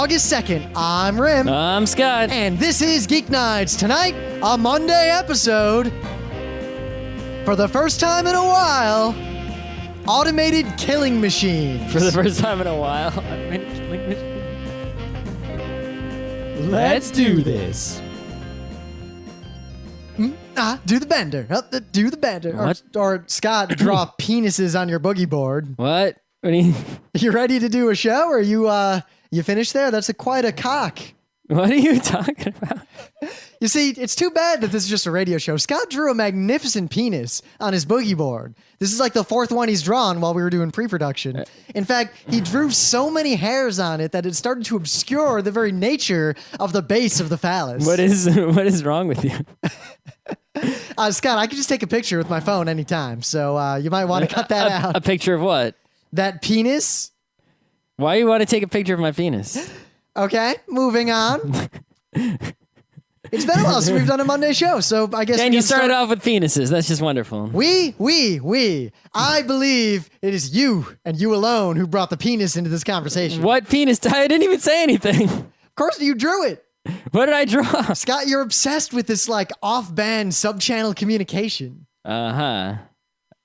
August 2nd. I'm Rim. I'm Scott. And this is Geeknights. Tonight, a Monday episode. For the first time in a while, automated killing machines. For the first time in a while. Let's do this. Do the bender. Do the bender. Or Scott, draw penises on your boogie board. What? What do you... You ready to do a show? Or you finished there? That's quite a cock. What are you talking about? You see, it's too bad that this is just a radio show. Scott drew a magnificent penis on his boogie board. This is like the fourth one he's drawn while we were doing pre-production. In fact, he drew so many hairs on it that it started to obscure the very nature of the base of the phallus. What is wrong with you? Scott, I can just take a picture with my phone anytime, so you might want to cut that out. A picture of what? That penis. Why do you want to take a picture of my penis? Okay, moving on. It's been a while since we've done a Monday show, so I guess... And you started off with penises. That's just wonderful. We. I believe it is you and you alone who brought the penis into this conversation. What penis? I didn't even say anything. Of course, you drew it. What did I draw? Scott, you're obsessed with this like off-band sub-channel communication. Uh-huh.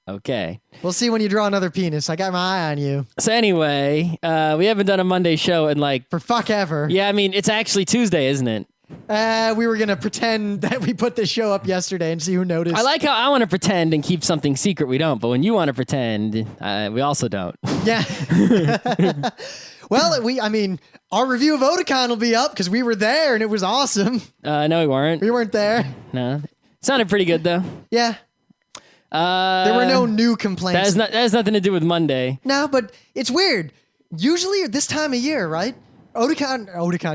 Okay. We'll see when you draw another penis. I got my eye on you. So anyway, we haven't done a Monday show in like... For fuck ever. Yeah, I mean, it's actually Tuesday, isn't it? We were going to pretend that we put this show up yesterday and see who noticed. I like how I want to pretend and keep something secret we don't, but when you want to pretend, we also don't. Yeah. Well, our review of Otakon will be up because we were there and it was awesome. No, we weren't. We weren't there. No. Sounded pretty good, though. Yeah. There were no new complaints. That has nothing to do with Monday. No, but it's weird. Usually at this time of year, right? Otakon,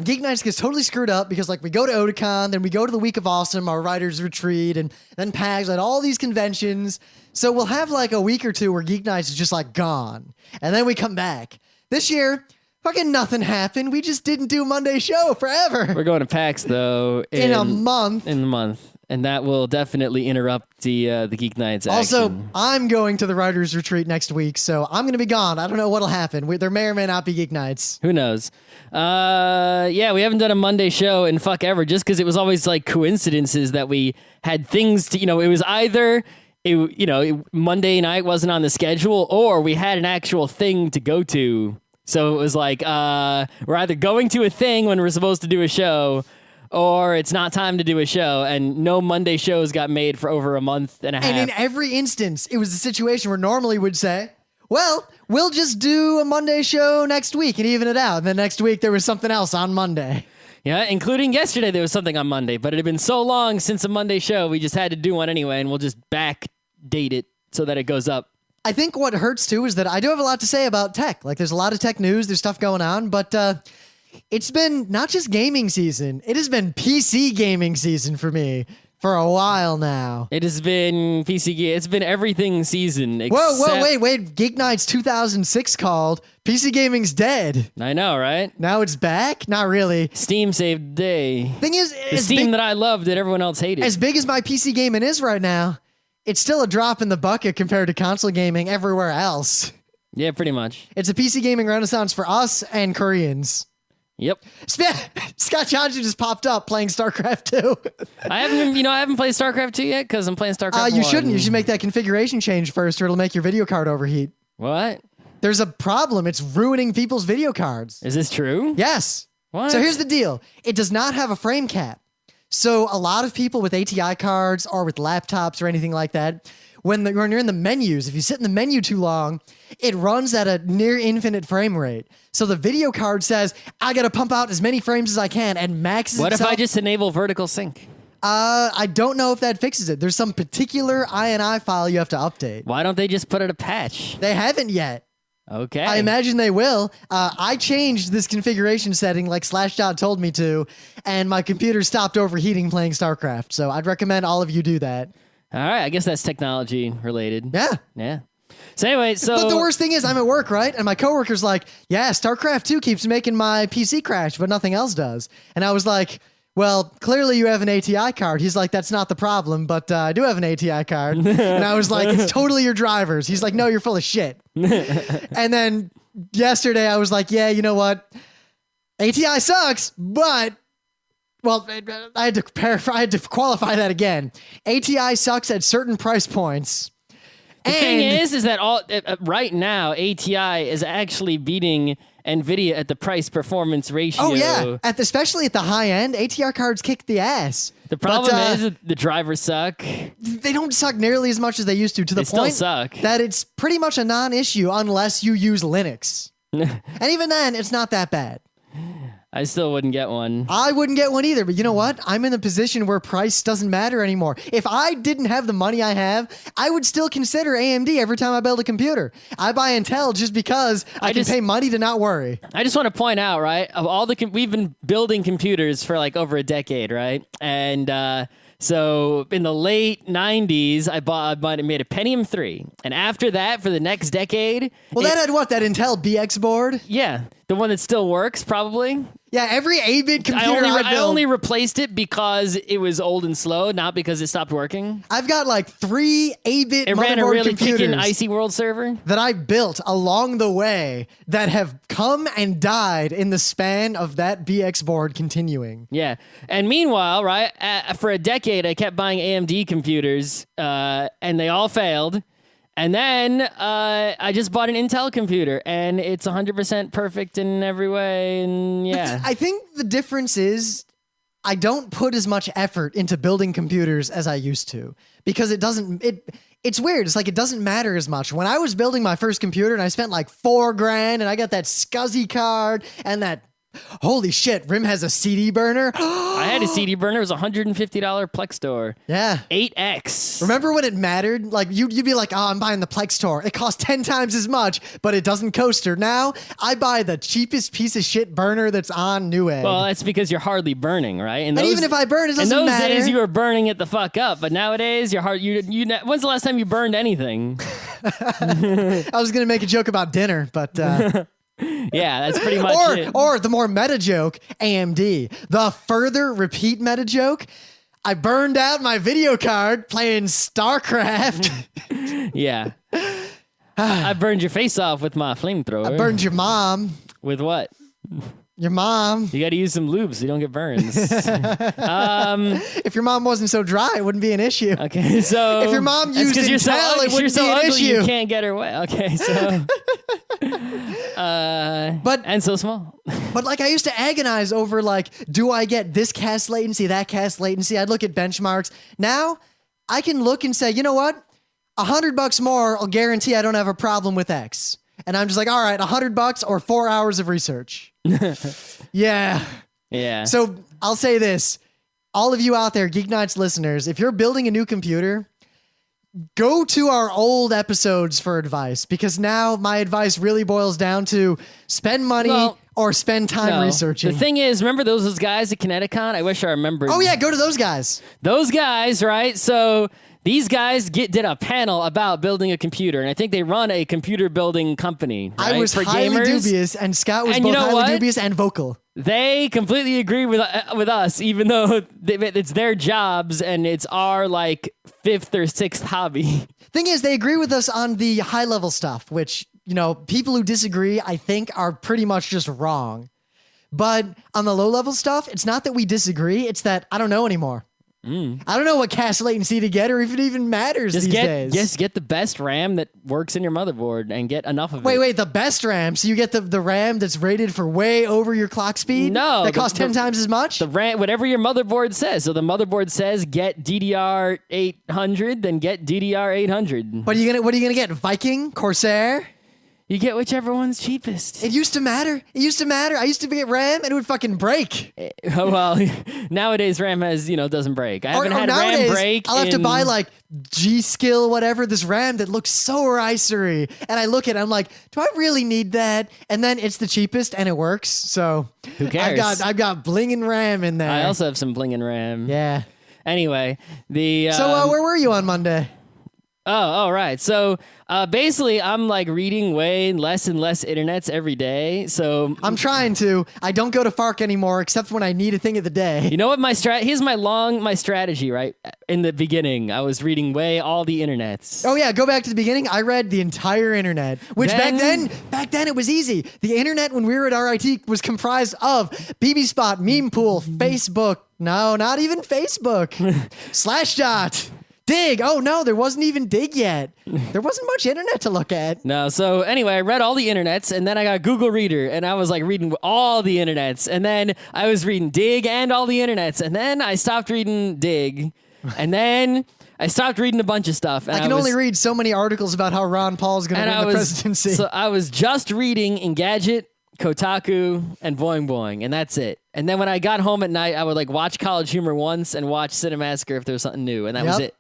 Geeknights gets totally screwed up because like we go to Otakon, then we go to the Week of Awesome, our writers retreat, and then PAX, and all these conventions. So we'll have like a week or two where Geeknights is just like gone. And then we come back. This year, fucking nothing happened. We just didn't do a Monday show forever. We're going to PAX though. In a month. In a month. And that will definitely interrupt the Geeknights action. Also, I'm going to the writers retreat next week, so I'm going to be gone. I don't know what'll happen. There may or may not be Geeknights. Who knows? Yeah, we haven't done a Monday show in fuck ever, just because it was always like coincidences that we had things to, it was either, Monday night wasn't on the schedule, or we had an actual thing to go to. So it was like, we're either going to a thing when we're supposed to do a show, or it's not time to do a show, and no Monday shows got made for over a month and a half. And in every instance, it was a situation where normally would say, well, we'll just do a Monday show next week and even it out. And then next week there was something else on Monday. Yeah, including yesterday there was something on Monday, but it had been so long since a Monday show, we just had to do one anyway, and we'll just backdate it so that it goes up. I think what hurts too is that I do have a lot to say about tech. Like there's a lot of tech news, there's stuff going on, but it's been not just gaming season, it has been PC gaming season for me for a while now. It has been it's been everything season. Whoa, wait. Geeknights 2006 called PC gaming's dead. I know, right? Now it's back? Not really. Steam saved the day. Thing is, the Steam that I loved that everyone else hated. As big as my PC gaming is right now, it's still a drop in the bucket compared to console gaming everywhere else. Yeah, pretty much. It's a PC gaming renaissance for us and Koreans. Yep. Scott Johnson just popped up playing StarCraft 2. I haven't played StarCraft 2 yet because I'm playing StarCraft 1. You shouldn't. You should make that configuration change first or it'll make your video card overheat. What? There's a problem. It's ruining people's video cards. Is this true? Yes. What? So here's the deal. It does not have a frame cap. So a lot of people with ATI cards or with laptops or anything like that, when you're in the menus, if you sit in the menu too long, it runs at a near infinite frame rate. So the video card says, I got to pump out as many frames as I can and maxes What itself. if I just enable vertical sync? I don't know if that fixes it. There's some particular INI file you have to update. Why don't they just put it a patch? They haven't yet. Okay. I imagine they will. I changed this configuration setting like Slashdot told me to, and my computer stopped overheating playing StarCraft. So I'd recommend all of you do that. All right. I guess that's technology related. Yeah. Yeah. So anyway, But the worst thing is I'm at work, right? And my coworker's like, yeah, StarCraft 2 keeps making my PC crash, but nothing else does. And I was like, well, clearly you have an ATI card. He's like, that's not the problem, but I do have an ATI card. And I was like, it's totally your drivers. He's like, no, you're full of shit. And then yesterday I was like, yeah, you know what? ATI sucks, but well, I had to qualify that again. ATI sucks at certain price points. The thing is that right now ATI is actually beating NVIDIA at the price performance ratio. Oh yeah, especially at the high end, ATR cards kick the ass. The problem is that the drivers suck. They don't suck nearly as much as they used to the point suck. that it's pretty much a non-issue unless you use Linux. And even then, it's not that bad. I still wouldn't get one. I wouldn't get one either, but you know what? I'm in a position where price doesn't matter anymore. If I didn't have the money I have, I would still consider AMD every time I build a computer. I buy Intel just because I can pay money to not worry. I just want to point out, right, of all we've been building computers for like over a decade, right? And so in the late 90s, I made a Pentium 3. And after that, for the next decade... Well, that had what? That Intel BX board? Yeah. The one that still works, probably. Yeah, every 8-bit computer I only replaced it because it was old and slow, not because it stopped working. I've got like 3 8-bit It ran a really computers kicking Icy World server that I built along the way that have come and died in the span of that BX board continuing. Yeah. And meanwhile, right, for a decade, I kept buying AMD computers, and they all failed. And then I just bought an Intel computer, and it's 100% perfect in every way, and yeah. I think the difference is I don't put as much effort into building computers as I used to because it's weird. It's like it doesn't matter as much. When I was building my first computer and I spent like $4,000 and I got that SCSI card and that holy shit, Rim has a CD burner. I had a CD burner. It was a $150 Plex store. Yeah. 8X. Remember when it mattered? Like you'd be like, oh, I'm buying the Plex store. It costs 10 times as much, but it doesn't coaster. Now I buy the cheapest piece of shit burner that's on Newegg. Well, that's because you're hardly burning, right? And even if I burn, it doesn't matter. In those days, you were burning it the fuck up, but nowadays, when's the last time you burned anything? I was going to make a joke about dinner, but... Yeah, that's pretty much it. Or the more meta joke, AMD. The further repeat meta joke, I burned out my video card playing StarCraft. Yeah. I burned your face off with my flamethrower. I burned your mom. With what? Your mom. You got to use some lube so you don't get burns. If your mom wasn't so dry, it wouldn't be an issue. Okay, so... If your mom used Intel, it wouldn't be an issue. You can't get her wet. Okay, so... and so small. But like I used to agonize over like, do I get this cast latency, that cast latency? I'd look at benchmarks. Now I can look and say, you know what? $100 more, I'll guarantee I don't have a problem with X. And I'm just like, all right, $100 or 4 hours of research. Yeah. Yeah. So I'll say this. All of you out there, Geeknights listeners, if you're building a new computer, go to our old episodes for advice, because now my advice really boils down to spend money or spend time researching. The thing is, remember those guys at Kineticon? I wish I remembered. Oh yeah, go to those guys. Those guys, right? So these guys did a panel about building a computer, and I think they run a computer building company. Right? I was for highly gamers. dubious, and Scott was both highly dubious and vocal. They completely agree with us, even though it's their jobs and it's our like 5th or 6th hobby. Thing is, they agree with us on the high level stuff, which, you know, people who disagree, I think, are pretty much just wrong. But on the low level stuff, it's not that we disagree, it's that I don't know anymore. I don't know what cast latency to get or if it even matters these days. Just get the best RAM that works in your motherboard and get enough of it. Wait, the best RAM? So you get the RAM that's rated for way over your clock speed? No. That costs 10 times as much? The RAM, whatever your motherboard says. So the motherboard says get DDR 800, then get DDR 800. What are you gonna get? Viking? Corsair? You get whichever one's cheapest. It used to matter. I used to get RAM and it would fucking break. Oh, well, nowadays RAM doesn't break. I haven't had RAM break. I'll have to buy like G-Skill, whatever, this RAM that looks so ricery. And I look at it, I'm like, do I really need that? And then it's the cheapest and it works. So who cares? I've got blingin' RAM in there. I also have some blingin' RAM. Yeah. Anyway, So where were you on Monday? Oh, right. So basically, I'm like reading way less and less internets every day. So I'm trying to. I don't go to FARC anymore, except when I need a thing of the day. you know what here's my strategy, right? In the beginning, I was reading all the internets. Oh yeah, go back to the beginning. I read the entire internet, which back then it was easy. The internet when we were at RIT was comprised of BB Spot, Meme Pool, Facebook. No, not even Facebook. Slashdot. Dig. Oh no, there wasn't even Dig yet. There wasn't much internet to look at. No, so anyway, I read all the internets, and then I got Google Reader, and I was like reading all the internets, and then I was reading Dig and all the internets, and then I stopped reading Dig, and then I stopped reading a bunch of stuff. And I can only read so many articles about how Ron Paul's going to win the presidency. So I was just reading Engadget, Kotaku, and Boing Boing, and that's it. And then when I got home at night, I would like watch College Humor once and watch Cinemassacre if there was something new, and that was it.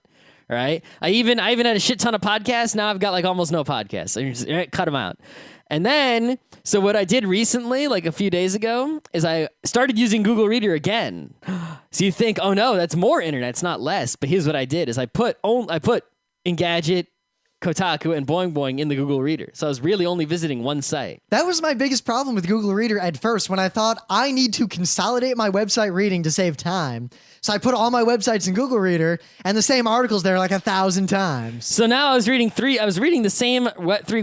Right? I even had a shit ton of podcasts. Now I've got like almost no podcasts. So you just cut them out. And then, so what I did recently, like a few days ago, is I started using Google Reader again. So you think, oh no, that's more internet, it's not less. But here's what I did: is I put Engadget, Kotaku, and Boing Boing in the Google Reader. So I was really only visiting one site. That was my biggest problem with Google Reader at first, when I thought I need to consolidate my website reading to save time. So I put all my websites in Google Reader, and the same articles there like 1,000 times. So now I was reading the same 3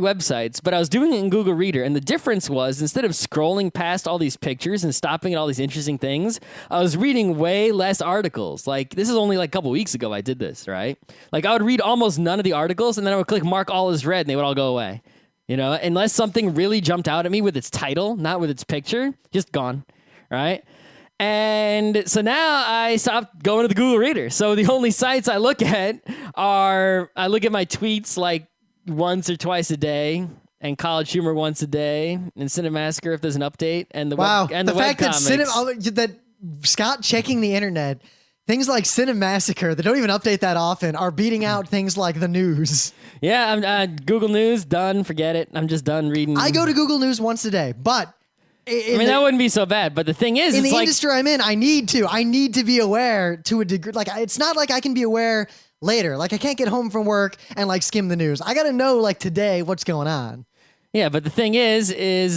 websites, but I was doing it in Google Reader. And the difference was, instead of scrolling past all these pictures and stopping at all these interesting things, I was reading way less articles. Like, this is only like a couple weeks ago I did this, right? Like, I would read almost none of the articles, and then I would click mark all as read, and they would all go away. You know, unless something really jumped out at me with its title, not with its picture, just gone, right? And so now I stopped going to the Google Reader. So the only sites I look at I look at my tweets like once or twice a day, and College Humor once a day, and Cinemassacre if there's an update, and the fact that Scott checking the internet, things like Cinemassacre that don't even update that often are beating out things like the news. Yeah, I'm Google News done. Forget it. I'm just done reading. I go to Google News once a day, but. That wouldn't be so bad, but the thing is, in the industry I'm in, I need to be aware to a degree. Like, it's not like I can be aware later. Like, I can't get home from work and like skim the news. I got to know like today what's going on. Yeah, but the thing is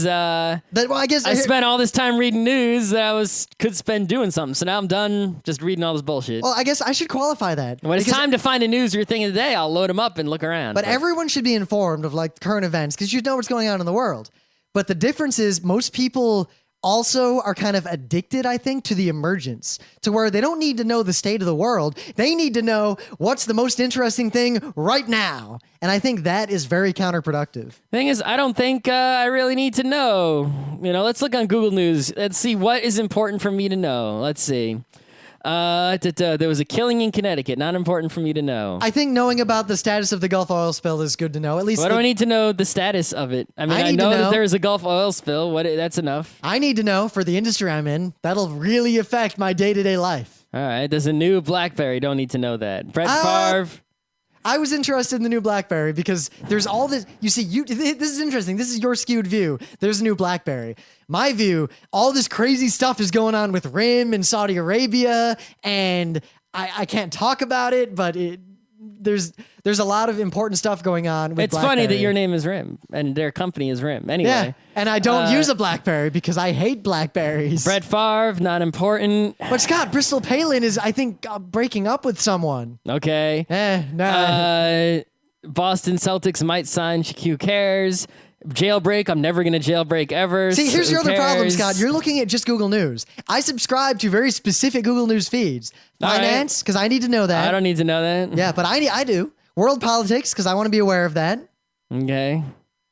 I spent all this time reading news that I could spend doing something. So now I'm done just reading all this bullshit. Well, I guess I should qualify that. When it's time to find a news or thing of the day, I'll load them up and look around. But everyone should be informed of like current events because you know what's going on in the world. But the difference is most people also are kind of addicted, I think, to the emergence, to where they don't need to know the state of the world. They need to know what's the most interesting thing right now. And I think that is very counterproductive. Thing is, I don't think I really need to know. You know, let's look on Google News. Let's see what is important for me to know. Let's see. There was a killing in Connecticut. Not important for me to know. I think knowing about the status of the Gulf oil spill is good to know. At least. Why do I need to know the status of it? I mean, I know that there's a Gulf oil spill. That's enough. I need to know for the industry I'm in. That'll really affect my day-to-day life. All right. There's a new BlackBerry. Don't need to know that. Brett Favre. I was interested in the new BlackBerry because there's all this. You see, this is interesting. This is your skewed view. There's a new BlackBerry. My view, all this crazy stuff is going on with RIM in Saudi Arabia, and I can't talk about it, but there's a lot of important stuff going on with It's BlackBerry. Funny that your name is RIM and their company is RIM. Anyway. Yeah, and I don't use a BlackBerry because I hate BlackBerries. Brett Favre, not important. But Scott, Bristol Palin is, I think, breaking up with someone. Okay. Boston Celtics might sign. Who cares? Jailbreak. I'm never going to jailbreak ever. See, here's your other problem, Scott. You're looking at just Google News. I subscribe to very specific Google News feeds. Finance, because I need to know that. I don't need to know that. Yeah, but I do. World politics, because I want to be aware of that. Okay.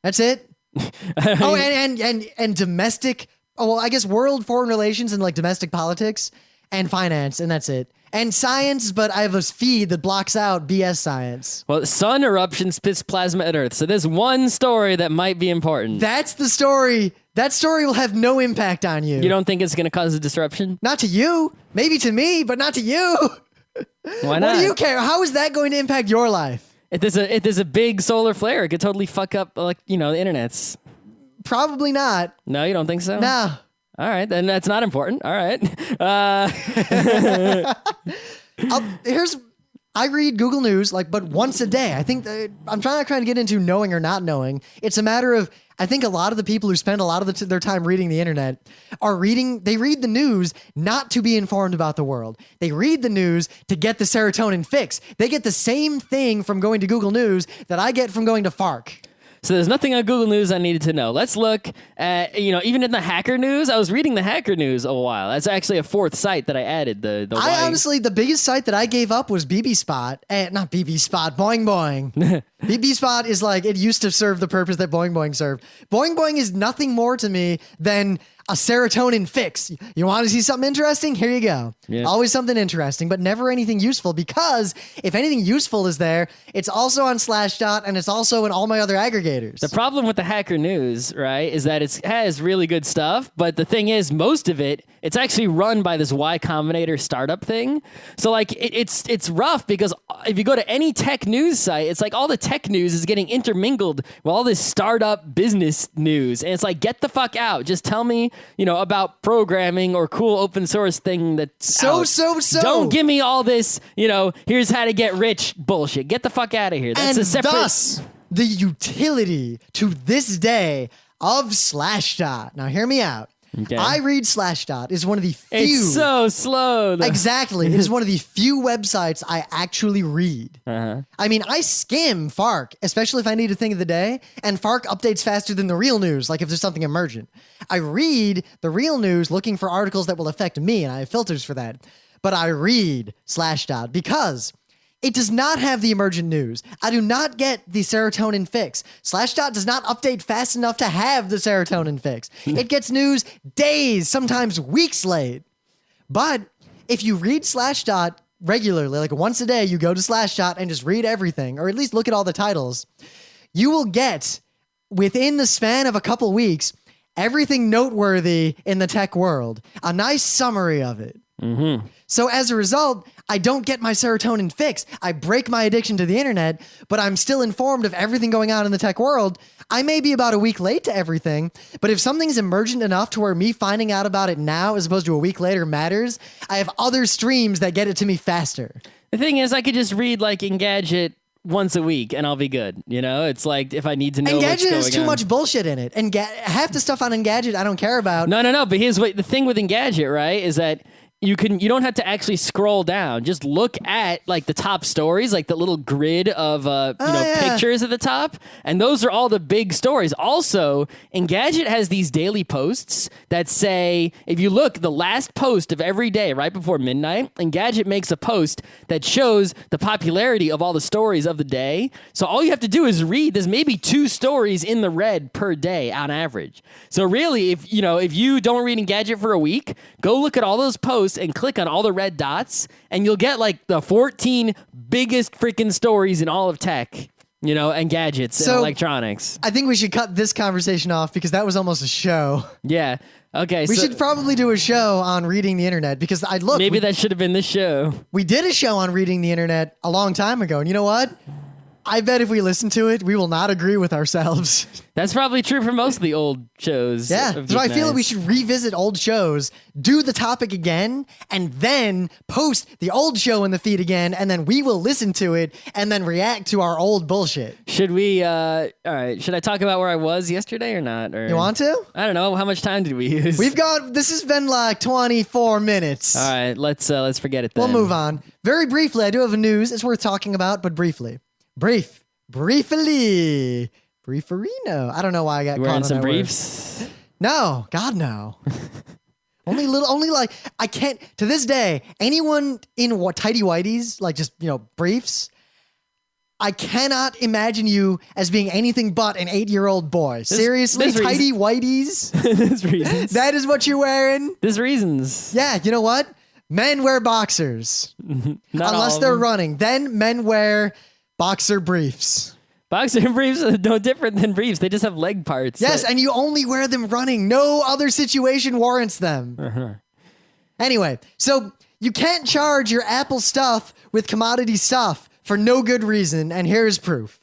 That's it. And domestic. Oh, well, I guess world foreign relations and like domestic politics and finance, and that's it. And science, but I have a feed that blocks out BS science. Well, sun eruption spits plasma at Earth. So there's one story that might be important. That's the story. That story will have no impact on you. You don't think it's going to cause a disruption? Not to you. Maybe to me, but not to you. Why not? What do you care? How is that going to impact your life? If there's a big solar flare, it could totally fuck up, like, the internets. Probably not. No, you don't think so? No. All right, then that's not important. All right. Here's I read Google News, but once a day. I think I'm not trying to get into knowing or not knowing. It's a matter of, I think a lot of the people who spend a lot of their time reading the internet they read the news not to be informed about the world. They read the news to get the serotonin fix. They get the same thing from going to Google News that I get from going to FARC. So there's nothing on Google News I needed to know. Let's look at, even in the hacker news, I was reading the hacker news a while. That's actually a fourth site that I added. Honestly, the biggest site that I gave up was BB Spot. Not BB Spot, Boing Boing. BB Spot is it used to serve the purpose that Boing Boing served. Boing Boing is nothing more to me than a serotonin fix. You want to see something interesting? Here you go. Yeah. Always something interesting, but never anything useful, because if anything useful is there, it's also on Slashdot and it's also in all my other aggregators. The problem with the hacker news, right, is that it has really good stuff, but the thing is, most of it's actually run by this Y Combinator startup thing. So it's rough, because if you go to any tech news site, it's all the tech news is getting intermingled with all this startup business news. And it's get the fuck out. Just tell me, about programming or cool open source thing that's out. Don't give me all this, here's how to get rich bullshit. Get the fuck out of here. That's and a separate... thus, the utility to this day of Slashdot. Now, hear me out. Okay. I read Slashdot is one of the few. It's so slow. Exactly. It is one of the few websites I actually read. Uh-huh. I mean, I skim FARC, especially if I need a thing of the day, and FARC updates faster than the real news, if there's something emergent. I read the real news looking for articles that will affect me, and I have filters for that. But I read Slashdot because it does not have the emergent news. I do not get the serotonin fix. Slashdot does not update fast enough to have the serotonin fix. It gets news days, sometimes weeks late. But if you read Slashdot regularly, once a day, you go to Slashdot and just read everything, or at least look at all the titles, you will get, within the span of a couple weeks, everything noteworthy in the tech world. A nice summary of it. Mm-hmm. So as a result, I don't get my serotonin fix. I break my addiction to the internet, but I'm still informed of everything going on in the tech world. I may be about a week late to everything, but if something's emergent enough to where me finding out about it now as opposed to a week later matters, I have other streams that get it to me faster. The thing is, I could just read Engadget once a week and I'll be good. It's if I need to know what's going on. Engadget has too much bullshit in it. And half the stuff on Engadget I don't care about. No. But here's the thing with Engadget, right, is that you don't have to actually scroll down. Just look at the top stories, the little grid of pictures at the top, and those are all the big stories. Also, Engadget has these daily posts that say, if you look, the last post of every day right before midnight, Engadget makes a post that shows the popularity of all the stories of the day. So all you have to do is read. There's maybe 2 stories in the red per day on average. So really, if you don't read Engadget for a week, go look at all those posts and click on all the red dots, and you'll get the 14 biggest freaking stories in all of tech, and gadgets and electronics. I think we should cut this conversation off because that was almost a show. Yeah. Okay. We should probably do a show on reading the internet because maybe that should have been the show. We did a show on reading the internet a long time ago, and you know what? I bet if we listen to it, we will not agree with ourselves. That's probably true for most of the old shows. Yeah, so I feel like we should revisit old shows, do the topic again, and then post the old show in the feed again, and then we will listen to it and then react to our old bullshit. Should we, all right, should I talk about where I was yesterday or not? Or, you want to? I don't know. How much time did we use? This has been 24 minutes. All right, let's forget it then. We'll move on. Very briefly, I do have a news. It's worth talking about, but briefly. Briefly. Brieferino. I don't know why I got caught on some that briefs? Word. No, God no. I can't, to this day, anyone in tighty whities, briefs, I cannot imagine you as being anything but an 8-year-old boy. Seriously, tighty whities? There's reasons. That is what you're wearing? There's reasons. Yeah, you know what? Men wear boxers. Unless they're running. Then men wear boxer briefs. Boxer briefs are no different than briefs. They just have leg parts. Yes, and you only wear them running. No other situation warrants them. Uh-huh. Anyway, so you can't charge your Apple stuff with commodity stuff for no good reason, and here's proof.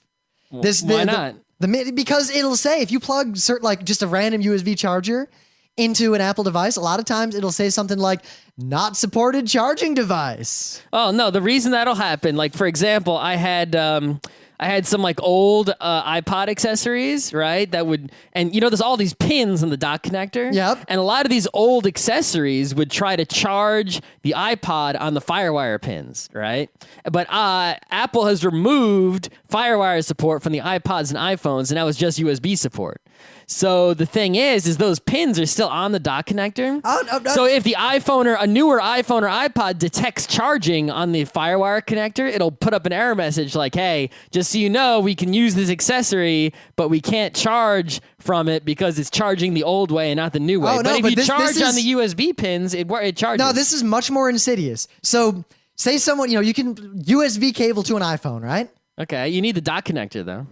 Why not? Because it'll say if you plug just a random USB charger into an Apple device, a lot of times it'll say something like not supported charging device. Oh no, the reason that'll happen, like for example, I had some like old iPod accessories, right? That would, and there's all these pins in the dock connector. Yep. And a lot of these old accessories would try to charge the iPod on the FireWire pins, right? But Apple has removed FireWire support from the iPods and iPhones, and now it's just USB support. So the thing is those pins are still on the dock connector. So if the a newer iPhone or iPod detects charging on the FireWire connector, it'll put up an error message like, hey, just so you know, we can use this accessory, but we can't charge from it because it's charging the old way and not the new way. But if you charge on the USB pins, it charges. No, this is much more insidious. So say someone, you can USB cable to an iPhone, right? Okay, you need the dock connector though.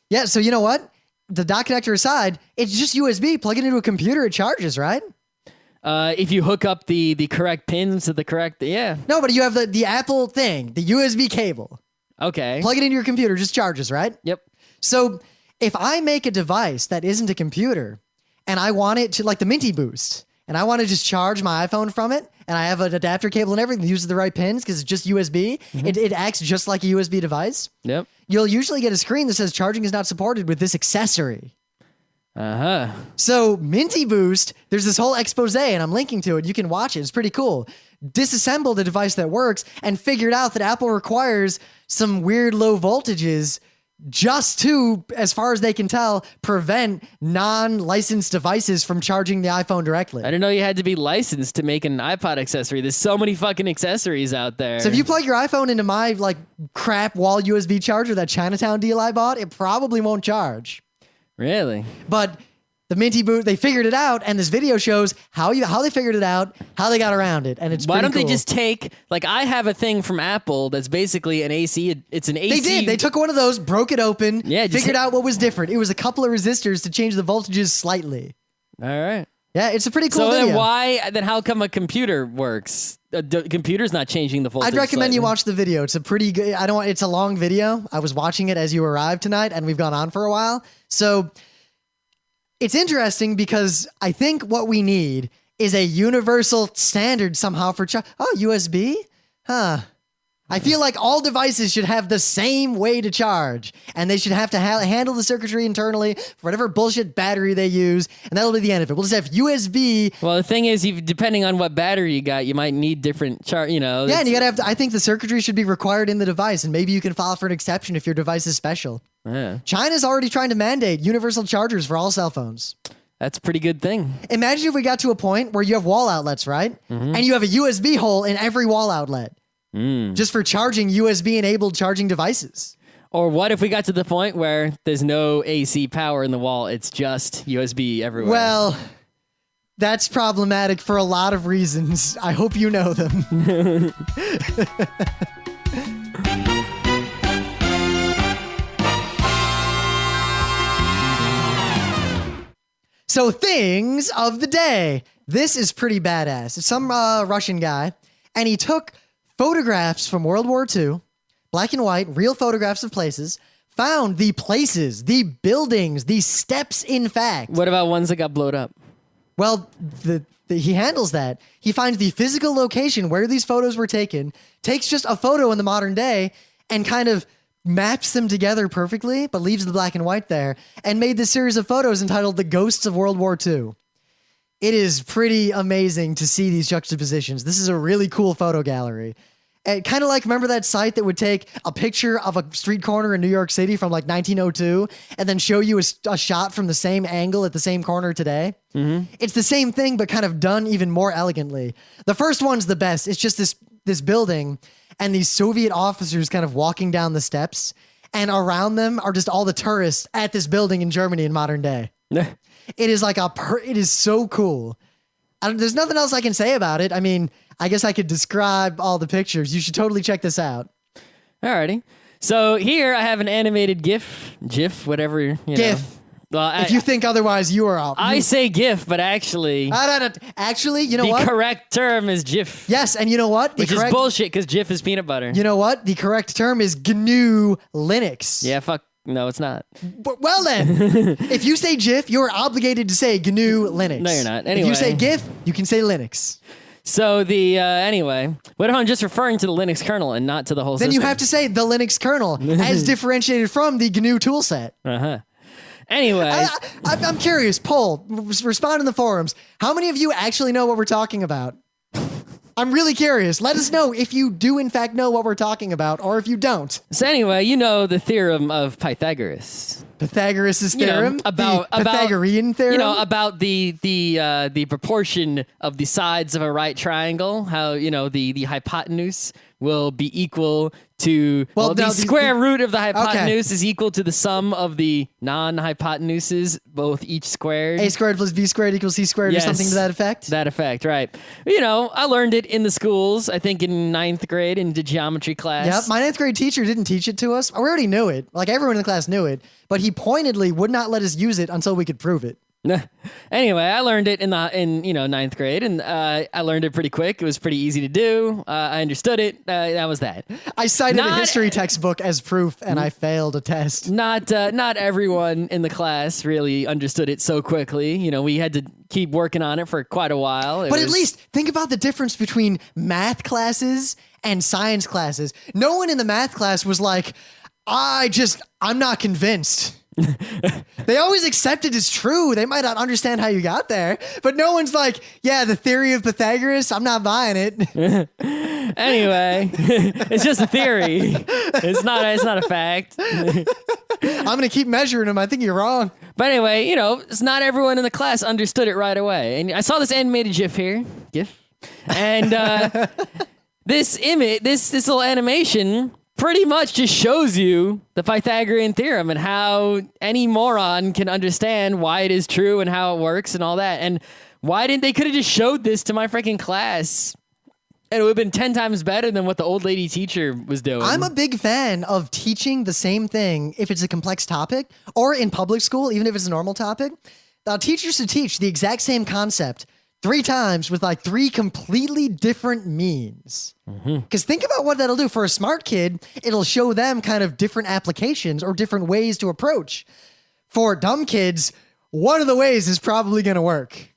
Yeah, so you know what? The dock connector aside, it's just USB. Plug it into a computer, it charges, right? If you hook up the correct pins to the correct, yeah. No, but you have the Apple thing, the USB cable. Okay. Plug it into your computer, just charges, right? Yep. So if I make a device that isn't a computer and I want it to, like the MintyBoost, and I want to just charge my iPhone from it, and I have an adapter cable and everything that uses the right pins because it's just USB, it acts just like a USB device. Yep. You'll usually get a screen that says charging is not supported with this accessory. Uh-huh. So MintyBoost, there's this whole expose, and I'm linking to it. You can watch it. It's pretty cool. Disassembled a device that works and figured out that Apple requires some weird low voltages just to, as far as they can tell, prevent non-licensed devices from charging the iPhone directly. I didn't know you had to be licensed to make an iPod accessory. There's so many fucking accessories out there. So if you plug your iPhone into my crap wall USB charger, that Chinatown deal I bought, it probably won't charge. Really? But the MintyBoost, they figured it out, and this video shows how they figured it out, how they got around it, and it's Why don't cool. they just take, I have a thing from Apple that's basically an AC, it's an AC. They did. They took one of those, broke it open, figured out what was different. It was a couple of resistors to change the voltages slightly. All right. Yeah, it's a pretty cool video. So then how come a computer works? A computer's not changing the voltage. I'd recommend slightly. you watch the video. It's a pretty good, it's a long video. I was watching it as you arrived tonight, and we've gone on for a while. So it's interesting because I think what we need is a universal standard somehow for USB? Huh. I feel like all devices should have the same way to charge, and they should have to handle the circuitry internally for whatever bullshit battery they use, and that'll be the end of it. We'll just have USB. Well, the thing is, depending on what battery you got, you might need different charge. Yeah, and you gotta have. I think the circuitry should be required in the device, and maybe you can file for an exception if your device is special. Yeah. China's already trying to mandate universal chargers for all cell phones. That's a pretty good thing. Imagine if we got to a point where you have wall outlets, right? And you have a USB hole in every wall outlet. Just for charging USB-enabled charging devices. Or what if we got to the point where there's no AC power in the wall, it's just USB everywhere? Well, that's problematic for a lot of reasons. I hope you know them. So things of the day. This is pretty badass. It's some Russian guy, and he took photographs from World War II, black and white, real photographs of places, found the places, the buildings, the steps, in fact. What about ones that got blown up? Well, he handles that. He finds the physical location where these photos were taken, takes just a photo in the modern day, and kind of maps them together perfectly, but leaves the black and white there, and made this series of photos entitled The Ghosts of World War II. It is pretty amazing to see these juxtapositions. This is a really cool photo gallery. Kind of like, remember that site that would take a picture of a street corner in New York City from 1902 and then show you a shot from the same angle at the same corner today? It's the same thing, but kind of done even more elegantly. The first one's the best. It's just this building and these Soviet officers kind of walking down the steps, and around them are just all the tourists at this building in Germany in modern day. It is it is so cool. There's nothing else I can say about it. I mean, I guess I could describe all the pictures. You should totally check this out. Alrighty. So here I have an animated GIF, whatever, you know. GIF. Well, If you think otherwise, you are off. I say GIF, but actually, actually, you know the what? correct term is GIF. Yes, and you know what? Which is bullshit because GIF is peanut butter. You know what? The correct term is GNU Linux. Yeah, fuck No, it's not. Well then, if you say GIF, you're obligated to say GNU Linux. No, you're not. If Anyway. you say GIF, you can say Linux. So anyway, what if I'm just referring to the Linux kernel and not to the whole Then system? you have to say the Linux kernel as differentiated from the GNU toolset. Uh-huh. Anyway. I'm curious, poll, respond in the forums. How many of you actually know what we're talking about? I'm really curious. Let us know if you do in fact know what we're talking about or if you don't. So anyway, you know the theorem of Pythagoras. Pythagoras' theorem? About Pythagorean theorem? You know, about the proportion of the sides of a right triangle, how, the hypotenuse will be equal to the square root of the hypotenuse is equal to the sum of the non-hypotenuses, both each squared. A squared plus B squared equals C squared or something to that effect? That effect, right. I learned it in the schools, I think in 9th grade in the geometry class. Yep, my 9th grade teacher didn't teach it to us. We already knew it. Like, everyone in the class knew it. But he pointedly would not let us use it until we could prove it. Anyway, I learned it in 9th grade, and I learned it pretty quick. It was pretty easy to do. I understood it. That was that. I cited a history textbook as proof, and I failed a test. Not everyone in the class really understood it so quickly. We had to keep working on it for quite a while. But at least think about the difference between math classes and science classes. No one in the math class was like, I'm not convinced. They always accept it as true. They might not understand how you got there, but no one's like, yeah, the theory of Pythagoras, I'm not buying it. Anyway, it's just a theory. It's not a fact. I'm going to keep measuring them. I think you're wrong. But anyway, it's not everyone in the class understood it right away. And I saw this animated GIF. And this image, this little animation pretty much just shows you the Pythagorean theorem and how any moron can understand why it is true and how it works and all that. And why didn't they could have just showed this to my freaking class? And it would have been 10 times better than what the old lady teacher was doing. I'm a big fan of teaching the same thing if it's a complex topic, or in public school, even if it's a normal topic. Teachers should teach the exact same concept 3 times with like 3 completely different means. Because think about what that'll do for a smart kid. It'll show them kind of different applications or different ways to approach. For dumb kids, one of the ways is probably going to work.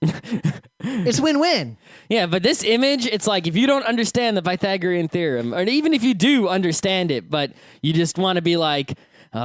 It's win-win. Yeah, but this image, it's like if you don't understand the Pythagorean theorem, or even if you do understand it, but you just want to be like, just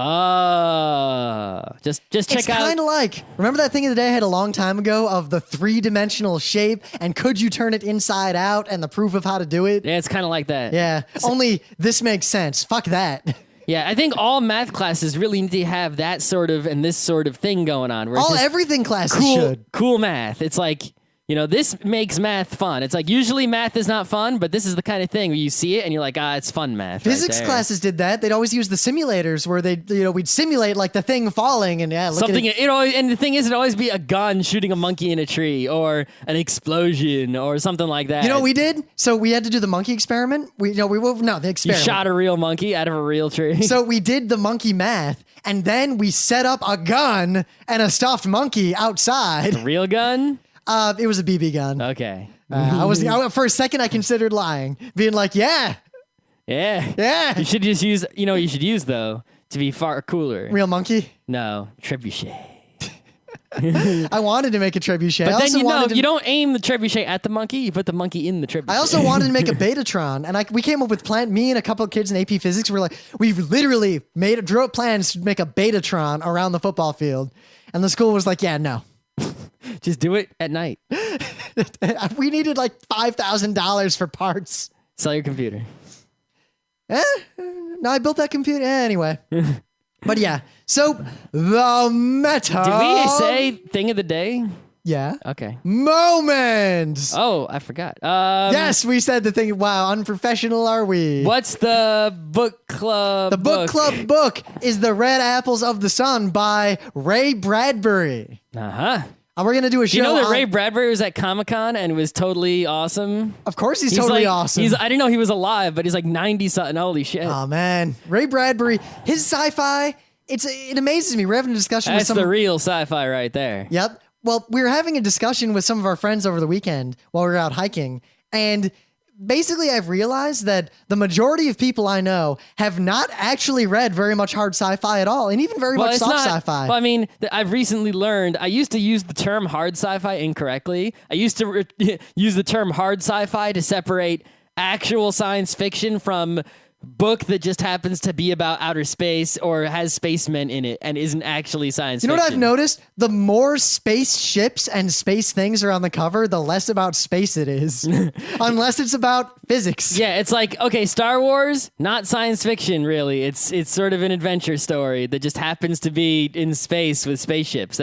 check out. It's kind of like, remember that thing of the day I had a long time ago of the 3-dimensional shape and could you turn it inside out and the proof of how to do it? Yeah, it's kind of like that. Yeah, only this makes sense. Fuck that. Yeah, I think all math classes really need to have that sort of and this sort of thing going on. Where Everything classes should. Cool math. It's like, this makes math fun. It's like usually math is not fun, but this is the kind of thing where you see it and you're like, it's fun math. Physics classes did that. They'd always use the simulators where we'd simulate like the thing falling and something. And the thing is, it'd always be a gun shooting a monkey in a tree or an explosion or something like that. You know what we did? So we had to do the monkey experiment. The experiment. You shot a real monkey out of a real tree. So we did the monkey math, and then we set up a gun and a stuffed monkey outside. A real gun? It was a BB gun. Okay. For a second I considered lying, being like, yeah. You should just use, you should use though, to be far cooler. Real monkey? No, trebuchet. I wanted to make a trebuchet. But then you don't aim the trebuchet at the monkey, you put the monkey in the trebuchet. I also wanted to make a Betatron, and we came up with me and a couple of kids in AP Physics were like, we literally drew up plans to make a Betatron around the football field, and the school was like, yeah, no. Just do it at night. We needed like $5,000 for parts. Sell your computer. No, I built that computer. Anyway. But yeah. So, the meta. Did we say thing of the day? Yeah. Okay. Moments. Oh, I forgot. Yes, we said the thing. Wow, unprofessional are we? What's the book club? The book club book is The Red Apples of the Sun by Ray Bradbury. Uh-huh. And we're going to do a show. You know that Ray Bradbury was at Comic-Con and was totally awesome? Of course he's totally awesome. I didn't know he was alive, but he's like 90-something. Holy shit. Oh, man. Ray Bradbury, his sci-fi, it amazes me. We're having a discussion with That's the real sci-fi right there. Yep. Well, we were having a discussion with some of our friends over the weekend while we were out hiking, and basically I've realized that the majority of people I know have not actually read very much hard sci-fi at all, and even very much soft sci-fi. Well, I mean, I've recently learned, I used to use the term hard sci-fi incorrectly. I used to use the term hard sci-fi to separate actual science fiction from book that just happens to be about outer space or has spacemen in it and isn't actually science fiction. You know what I've noticed? The more spaceships and space things are on the cover, the less about space it is. Unless it's about physics. Yeah, it's like, okay, Star Wars, not science fiction, really. It's sort of an adventure story that just happens to be in space with spaceships.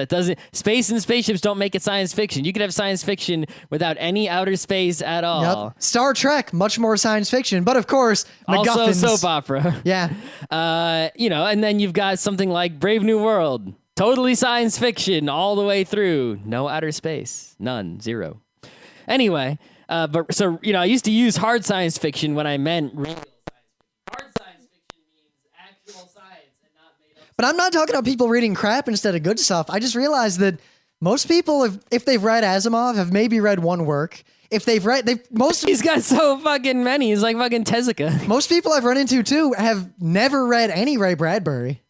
Space and spaceships don't make it science fiction. You could have science fiction without any outer space at all. Yep. Star Trek, much more science fiction. But of course, MacGuffins. Also soap opera. Yeah. And then you've got something like Brave New World. Totally science fiction all the way through. No outer space. None. Zero. Anyway, I used to use hard science fiction when I meant real science fiction. Hard science fiction means actual science and not made up. But I'm not talking about people reading crap instead of good stuff. I just realized that most people, if they've read Asimov, have maybe read one work. If they've read, he's got so fucking many. He's like fucking Tezuka. Most people I've run into too have never read any Ray Bradbury.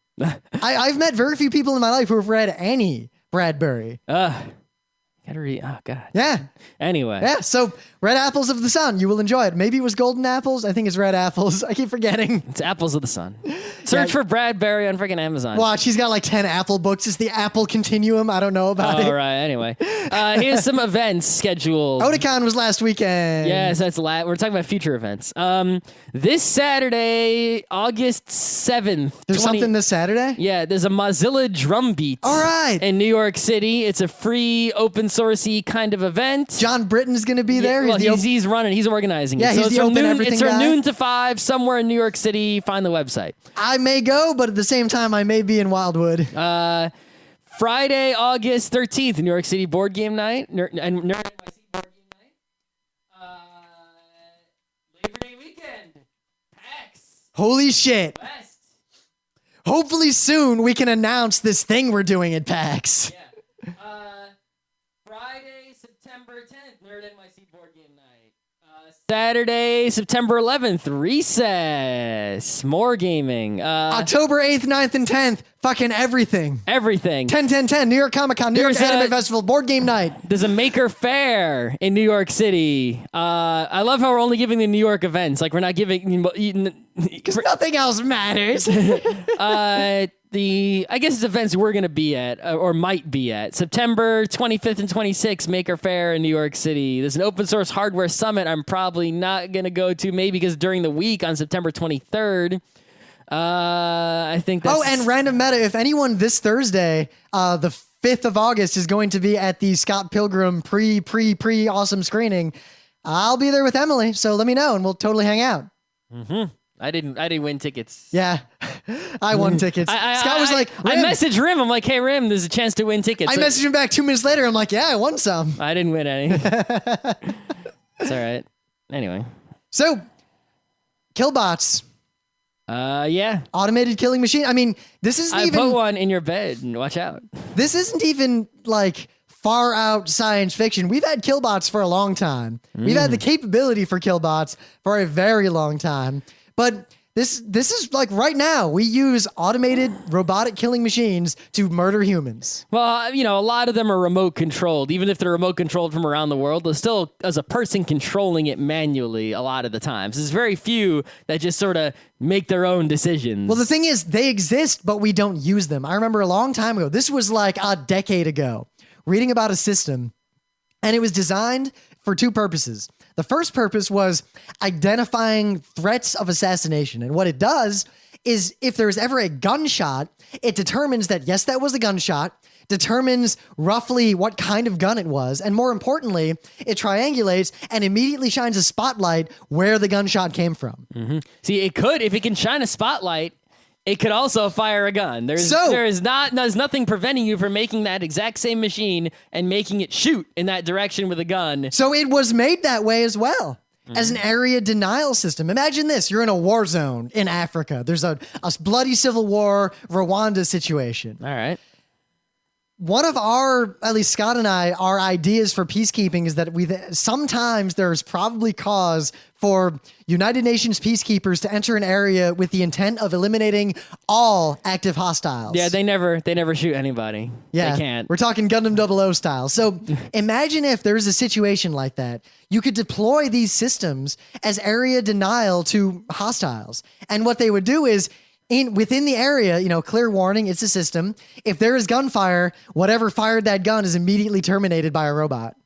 I've met very few people in my life who have read any Bradbury. Gotta read. Oh god. Yeah. Anyway. Yeah. So Red Apples of the Sun, you will enjoy it. Maybe it was Golden Apples. I think it's Red Apples. I keep forgetting. It's Apples of the Sun. Search for Bradbury on freaking Amazon. Watch, he's got like 10 Apple books. It's the Apple Continuum. I don't know about it. All right. Anyway, here's some events scheduled. Otakon was last weekend. Yes, that's we're talking about future events. This Saturday, August 7th. There's something this Saturday? Yeah, there's a Mozilla Drum Beat. All right. In New York City. It's a free, open sourcey kind of event. John Britton's going to be there. He's running. He's organizing it. Yeah, he's the open everything It's from guy. noon to 5 somewhere in New York City. Find the website. I may go, but at the same time, I may be in Wildwood. Friday, August 13th, New York City Board Game Night. Nerd NYC Board Game Night. Labor Day weekend. PAX. Holy shit. West. Hopefully soon we can announce this thing we're doing at PAX. Yeah. Friday, September 10th, Nerd NYC Board Game Night. Saturday, September 11th, Recess. More gaming. October 8th, 9th, and 10th. Fucking everything. Everything. 10, New York Comic Con, New York Anime Festival, Board Game Night. There's a Maker Faire in New York City. I love how we're only giving the New York events. Like, we're not giving... Because nothing else matters. I guess it's events we're going to be at, or might be at. September 25th and 26th, Maker Faire in New York City. There's an open source hardware summit I'm probably not going to go to, maybe because during the week on September 23rd, I think that's... Oh, and random meta, if anyone this Thursday, the 5th of August, is going to be at the Scott Pilgrim pre awesome screening, I'll be there with Emily, so let me know and we'll totally hang out. Mm-hmm. I didn't win tickets. Yeah, I won tickets. Scott was like, I messaged Rim. I'm like, hey, Rim, there's a chance to win tickets. I messaged him back 2 minutes later. I'm like, yeah, I won some. I didn't win any. It's all right. Anyway. So, Killbots. Yeah. Automated killing machine. I mean, this isn't I even... put one in your bed and watch out. This isn't even like far out science fiction. We've had Killbots for a long time. We've had the capability for Killbots for a very long time. But this is like right now, we use automated robotic killing machines to murder humans. Well, a lot of them are remote controlled. Even if they're remote controlled from around the world, there's still, as a person, controlling it manually a lot of the times. There's very few that just sort of make their own decisions. Well, the thing is, they exist, but we don't use them. I remember a long time ago, this was like a decade ago, reading about a system, and it was designed for two purposes. The first purpose was identifying threats of assassination. And what it does is if there's ever a gunshot, it determines that, yes, that was a gunshot, determines roughly what kind of gun it was. And more importantly, it triangulates and immediately shines a spotlight where the gunshot came from. Mm-hmm. See, it could, if it can shine a spotlight, it could also fire a gun. There's nothing preventing you from making that exact same machine and making it shoot in that direction with a gun. So it was made that way as well, as an area denial system. Imagine this. You're in a war zone in Africa. There's a bloody civil war, Rwanda situation. All right. one of at least Scott and I, our ideas for peacekeeping is that sometimes there's probably cause for United Nations peacekeepers to enter an area with the intent of eliminating all active hostiles. Yeah, they never shoot anybody. Yeah, they can't. We're talking Gundam 00 style. So imagine if there's a situation like that. You could deploy these systems as area denial to hostiles. And what they would do is, within the area, clear warning, it's a system. If there is gunfire, whatever fired that gun is immediately terminated by a robot.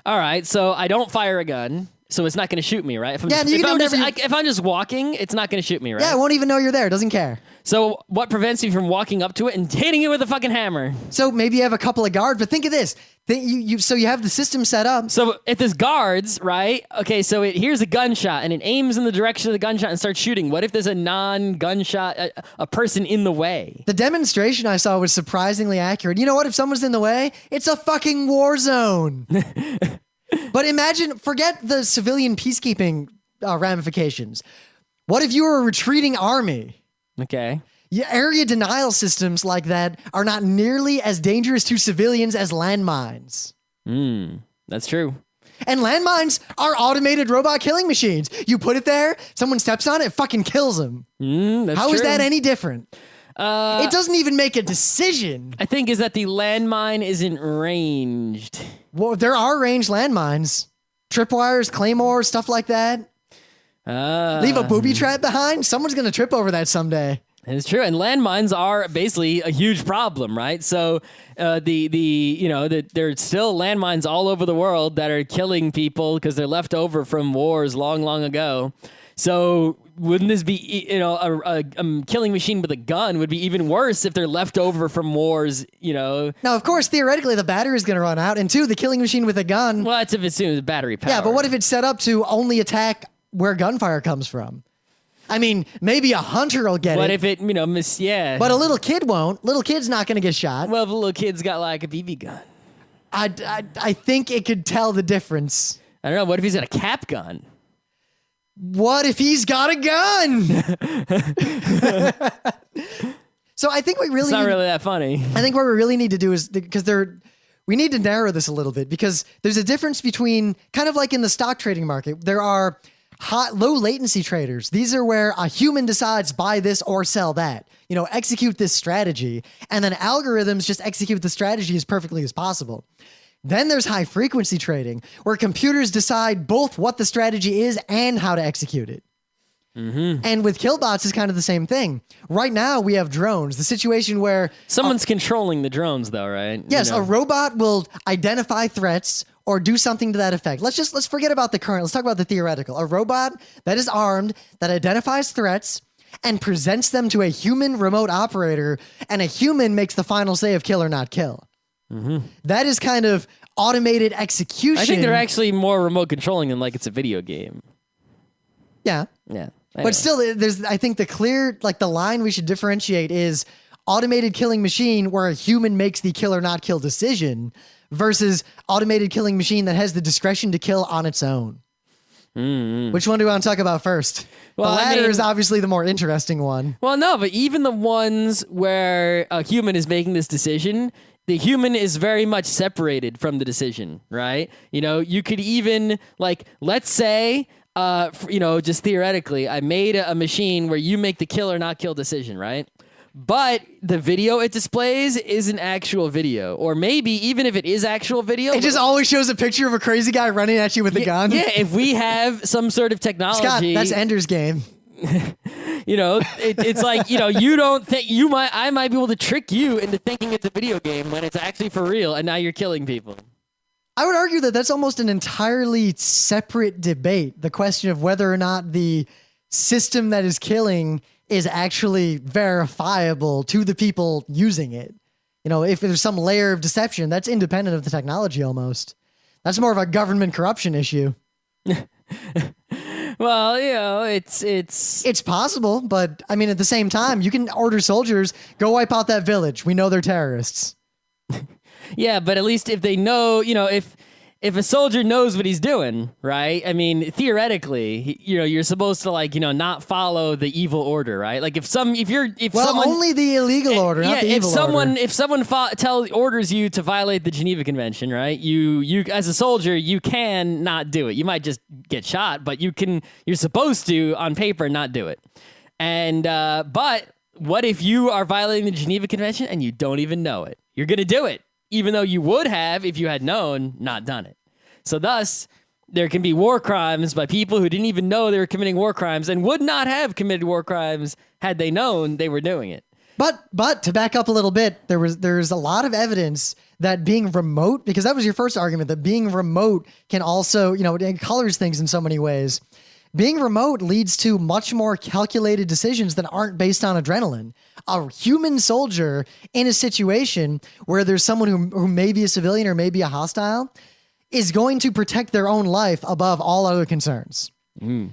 All right, so I don't fire a gun, so it's not going to shoot me, right? If I'm just walking, it's not going to shoot me, right? Yeah, it won't even know you're there. It doesn't care. So what prevents you from walking up to it and hitting it with a fucking hammer? So maybe you have a couple of guards, but think of this. So you have the system set up. So if there's guards, right? Okay, so it hears a gunshot and it aims in the direction of the gunshot and starts shooting. What if there's a non-gunshot, a person in the way? The demonstration I saw was surprisingly accurate. You know what? If someone's in the way, it's a fucking war zone. But forget the civilian peacekeeping ramifications. What if you were a retreating army? Okay. Yeah, area denial systems like that are not nearly as dangerous to civilians as landmines. That's true. And landmines are automated robot killing machines. You put it there, someone steps on it, it fucking kills them. How is that any different? It doesn't even make a decision. I think is that the landmine isn't ranged. Well, there are ranged landmines. Tripwires, claymores, stuff like that. Leave a booby trap behind? Someone's going to trip over that someday. It's true, and landmines are basically a huge problem, right? So, there's still landmines all over the world that are killing people because they're left over from wars long, long ago. So, wouldn't this be, a killing machine with a gun would be even worse if they're left over from wars, Now, of course, theoretically, the battery is going to run out, and two, the killing machine with a gun. Well, that's if it's battery power. Yeah, but what if it's set up to only attack where gunfire comes from? I mean, maybe a hunter will get it. What if it, yeah. But a little kid won't. Little kid's not going to get shot. Well, if a little kid's got like a BB gun. I think it could tell the difference. I don't know. What if he's got a cap gun? What if he's got a gun? So I think it's not really that funny. I think what we really need to do is, because we need to narrow this a little bit, because there's a difference between, kind of like in the stock trading market, there are low latency traders. These are where a human decides buy this or sell that, execute this strategy, and then algorithms just execute the strategy as perfectly as possible. Then there's high frequency trading, where computers decide both what the strategy is and how to execute it. And with killbots is kind of the same thing. Right now we have drones. The situation where someone's controlling the drones, though, right? Yes, a robot will identify threats or do something to that effect. Let's forget about the current. Let's talk about the theoretical. A robot that is armed, that identifies threats and presents them to a human remote operator, and a human makes the final say of kill or not kill. That is kind of automated execution. I think they're actually more remote controlling than like it's a video game. Yeah. Yeah. But still, I think the line we should differentiate is automated killing machine where a human makes the kill or not kill decision versus automated killing machine that has the discretion to kill on its own. Which one do we want to talk about first? Well, the latter is obviously the more interesting one. Well, no, but even the ones where a human is making this decision, the human is very much separated from the decision, right? You could even, let's say, just theoretically, I made a machine where you make the kill or not kill decision, right? But the video it displays isn't actual video. Or maybe even if it is actual video, it just always shows a picture of a crazy guy running at you with a gun. Yeah, if we have some sort of technology. Scott, that's Ender's Game. It's like, you don't think I might be able to trick you into thinking it's a video game when it's actually for real, and now you're killing people. I would argue that that's almost an entirely separate debate. The question of whether or not the system that is killing is actually verifiable to the people using it. If there's some layer of deception, that's independent of the technology almost. That's more of a government corruption issue. Well, it's possible, but I mean, at the same time, you can order soldiers, go wipe out that village. We know they're terrorists. Yeah, but at least if they know, if a soldier knows what he's doing, right? I mean, theoretically, you're supposed to not follow the evil order, right? Like if someone only the illegal order, not the evil order. If someone orders you to violate the Geneva Convention, right? You as a soldier, you can not do it. You might just get shot, but you're supposed to on paper not do it. And but what if you are violating the Geneva Convention and you don't even know it? You're going to do it, even though you would have, if you had known, not done it. So thus, there can be war crimes by people who didn't even know they were committing war crimes and would not have committed war crimes had they known they were doing it. But to back up a little bit, there's a lot of evidence that being remote, because that was your first argument, that being remote can also, it colors things in so many ways. Being remote leads to much more calculated decisions that aren't based on adrenaline. A human soldier in a situation where there's someone who may be a civilian or may be a hostile is going to protect their own life above all other concerns.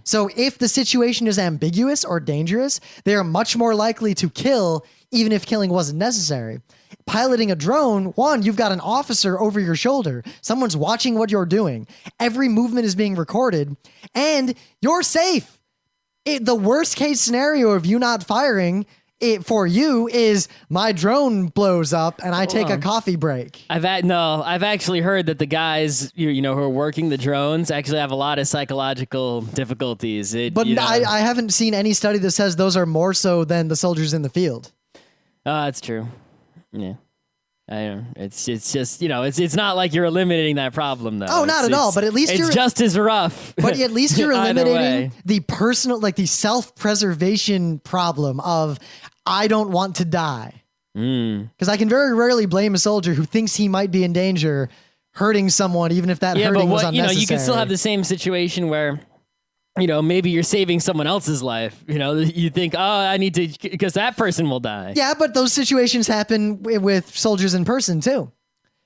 So if the situation is ambiguous or dangerous, they are much more likely to kill, even if killing wasn't necessary. Piloting a drone, one, you've got an officer over your shoulder. Someone's watching what you're doing. Every movement is being recorded, and you're safe. The worst case scenario of you not firing for you is my drone blows up and I take a coffee break. I've actually heard that the guys who are working the drones actually have a lot of psychological difficulties. I haven't seen any study that says those are more so than the soldiers in the field. That's true. Yeah. It's just it's not like you're eliminating that problem though. Oh, not at all. But at least it's just as rough. But at least you're eliminating the personal, the self-preservation problem of I don't want to die. Because I can very rarely blame a soldier who thinks he might be in danger hurting someone, even if that hurting was unnecessary. You can still have the same situation where maybe you're saving someone else's life. You think, I need to, because that person will die. Yeah, but those situations happen with soldiers in person too.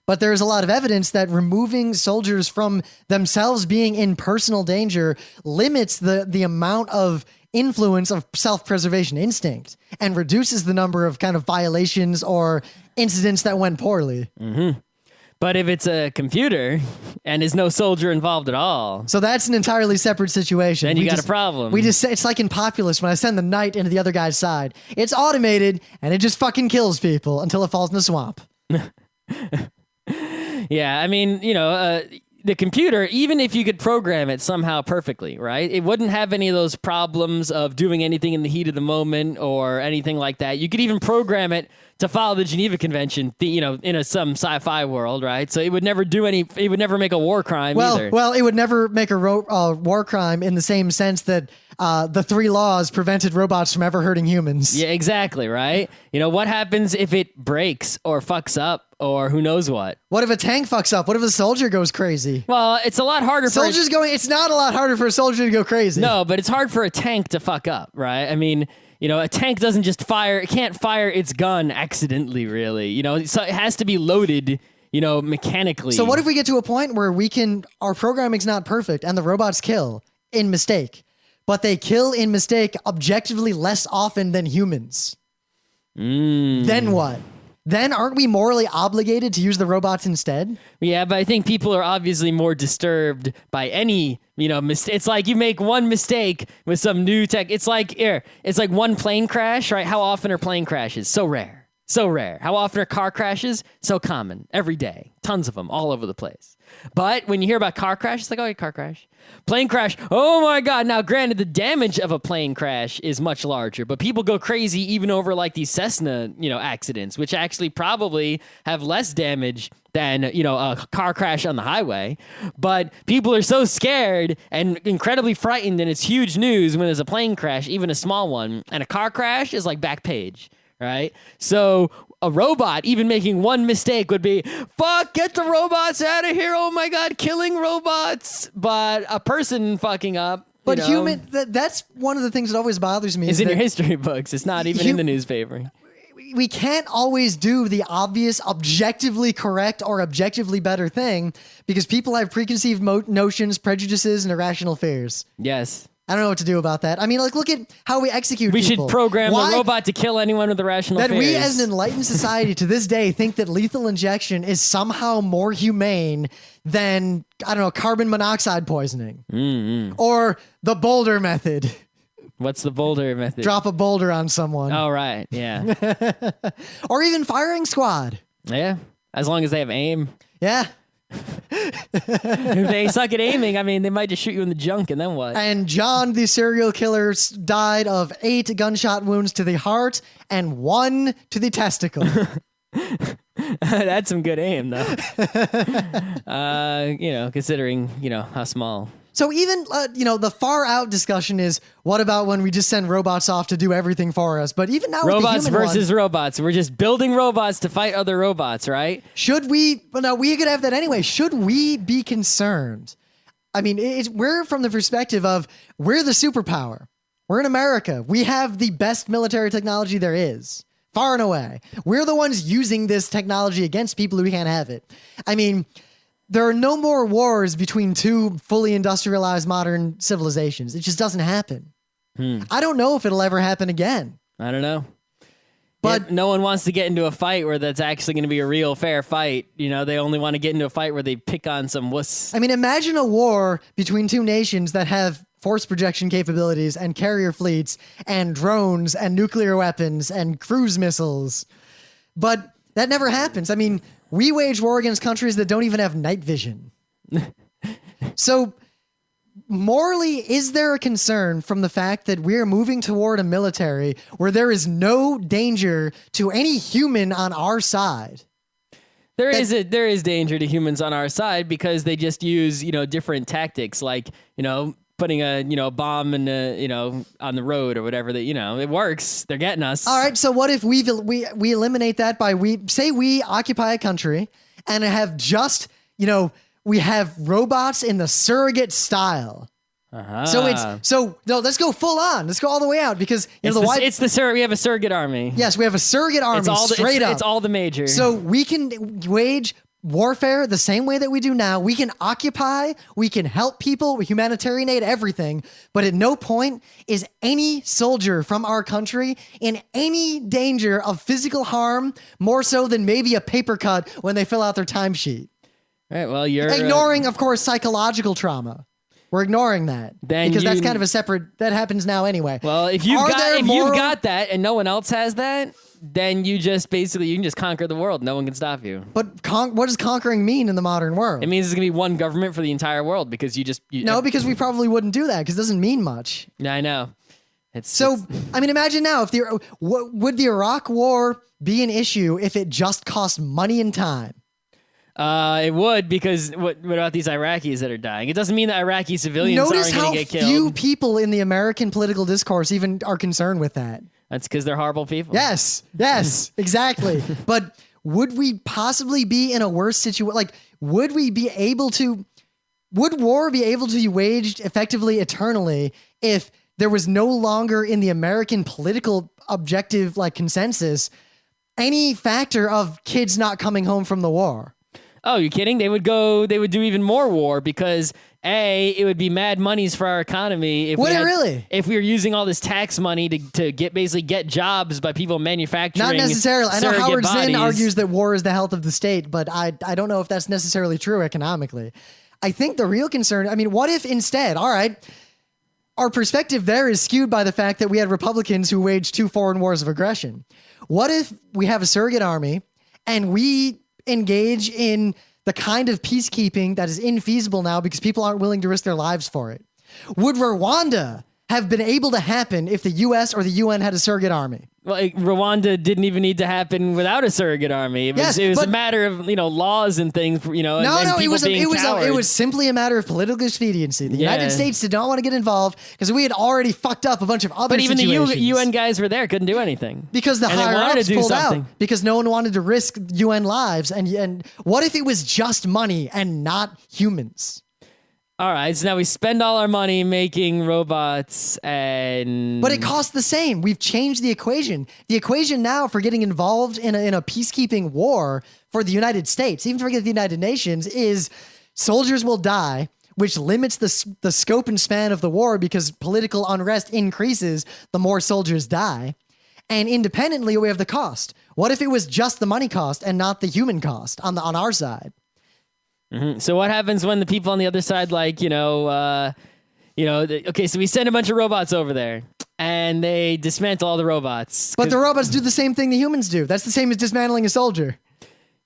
But there's a lot of evidence that removing soldiers from themselves being in personal danger limits the amount of influence of self-preservation instinct and reduces the number of kind of violations or incidents that went poorly. Mm-hmm. But if it's a computer and there's no soldier involved at all, so that's an entirely separate situation. Then you got a problem. It's like in Populous when I send the knight into the other guy's side. It's automated and it just fucking kills people until it falls in the swamp. Yeah, I mean, the computer, even if you could program it somehow perfectly, right? It wouldn't have any of those problems of doing anything in the heat of the moment or anything like that. You could even program it to follow the Geneva Convention, in some sci-fi world, right? So it would never it would never make a war crime either. Well, it would never make a war crime in the same sense that the 3 laws prevented robots from ever hurting humans. Yeah, exactly, right? What happens if it breaks or fucks up or who knows what? What if a tank fucks up? What if a soldier goes crazy? Well, it's a lot harder it's not a lot harder for a soldier to go crazy. No, but it's hard for a tank to fuck up, right? I mean, a tank doesn't just fire, it can't fire its gun accidentally, really. So it has to be loaded, mechanically. So what if we get to a point where our programming's not perfect and the robots kill in mistake, but they kill in mistake objectively less often than humans? Then what? Then aren't we morally obligated to use the robots instead? Yeah, but I think people are obviously more disturbed by any, mistake. It's like you make one mistake with some new tech. It's like one plane crash, right? How often are plane crashes? So rare. So rare. How often are car crashes? So common. Every day. Tons of them all over the place. But when you hear about car crash, it's like, oh, yeah, car crash. Plane crash. Oh my God. Now, granted, the damage of a plane crash is much larger, but people go crazy even over like these Cessna, accidents, which actually probably have less damage than, a car crash on the highway. But people are so scared and incredibly frightened, and it's huge news when there's a plane crash, even a small one, and a car crash is like back page. Right? So a robot even making one mistake would be, fuck, get the robots out of here. Oh my God, killing robots. But a person fucking up. But that's one of the things that always bothers me. It's in your history books. It's not even in the newspaper. We can't always do the obvious, objectively correct or objectively better thing because people have preconceived notions, prejudices, and irrational fears. Yes. I don't know what to do about that. I mean, like, look at how we execute We people. should program Why- the robot to kill anyone with irrational that fears. we as an enlightened society to this day think that lethal injection is somehow more humane than, I don't know, carbon monoxide poisoning or the boulder method. What's the boulder method? Drop a boulder on someone. Oh, right. Yeah. Or even firing squad. Yeah. As long as they have aim. Yeah. If they suck at aiming, I mean, they might just shoot you in the junk, and then what? And John, the serial killer, died of 8 gunshot wounds to the heart and 1 to the testicle. That's some good aim, though. Considering, how small. So even, the far out discussion is, what about when we just send robots off to do everything for us? But even now Robots with the human versus one, robots. We're just building robots to fight other robots, right? should we, well, no, we could have that anyway. Should we be concerned? I mean, we're from the perspective of, we're the superpower. We're in America. We have the best military technology there is. Far and away. We're the ones using this technology against people who can't have it. I mean, there are no more wars between two fully industrialized modern civilizations. It just doesn't happen. I don't know if it'll ever happen again. I don't know. But no one wants to get into a fight where that's actually going to be a real fair fight. They only want to get into a fight where they pick on some wuss. I mean, imagine a war between two nations that have force projection capabilities and carrier fleets and drones and nuclear weapons and cruise missiles. But that never happens. I mean, we wage war against countries that don't even have night vision. So morally, is there a concern from the fact that we're moving toward a military where there is no danger to any human on our side? There is danger to humans on our side because they just use, different tactics like, putting a bomb in on the road or whatever that, it works. They're getting us. All right. So what if we eliminate that by we occupy a country and have just, we have robots in the surrogate style. So let's go full on. Let's go all the way out because we have a surrogate army. Yes, we have a surrogate army straight up. It's all the major. So we can wage warfare the same way that we do now. We can occupy, we can help people, humanitarian aid, everything. But at no point is any soldier from our country in any danger of physical harm, more so than maybe a paper cut when they fill out their timesheet. All right, well, you're ignoring, of course, psychological trauma. We're ignoring that because that's kind of a separate. That happens now anyway. Well, if you've got that and no one else has that, then you can just conquer the world. No one can stop you. But what does conquering mean in the modern world? It means there's gonna be one government for the entire world because because we probably wouldn't do that because it doesn't mean much. Yeah, I know. I mean, imagine now if would the Iraq War be an issue if it just cost money and time? It would, because what about these Iraqis that are dying? It doesn't mean that Iraqi civilians aren't going to get killed. Notice how few people in the American political discourse even are concerned with that. That's because they're horrible people. Yes, exactly. But would we possibly be in a worse situation? Like, would war be able to be waged effectively eternally if there was no longer in the American political objective, like consensus, any factor of kids not coming home from the war? Oh, you kidding? They would do even more war because it would be mad monies for our economy. If we were using all this tax money to get jobs by people manufacturing. Not necessarily. I know Howard bodies. Zinn argues that war is the health of the state, but I don't know if that's necessarily true economically. I think the real concern, I mean, what if instead, all right, our perspective there is skewed by the fact that we had Republicans who waged 2 foreign wars of aggression. What if we have a surrogate army and we engage in the kind of peacekeeping that is infeasible now because people aren't willing to risk their lives for it? Would Rwanda have been able to happen if the US or the UN had a surrogate army? Well, Rwanda didn't even need to happen without a surrogate army. It was a matter of laws and things. It was simply a matter of political expediency. The United States did not want to get involved because we had already fucked up a bunch of other situations. But even the UN guys were there, couldn't do anything because the higher ups pulled out because no one wanted to risk UN lives. And what if it was just money and not humans? All right, so now we spend all our money making robots but it costs the same. We've changed the equation. The equation now for getting involved in a peacekeeping war for the United States, even forget the United Nations, is soldiers will die. which limits the scope and span of the war because political unrest increases the more soldiers die. And independently, we have the cost. What if it was just the money cost and not the human cost on our side? Mm-hmm. So what happens when the people on the other side, like, okay, so we send a bunch of robots over there and they dismantle all the robots. But the robots do the same thing the humans do. That's the same as dismantling a soldier.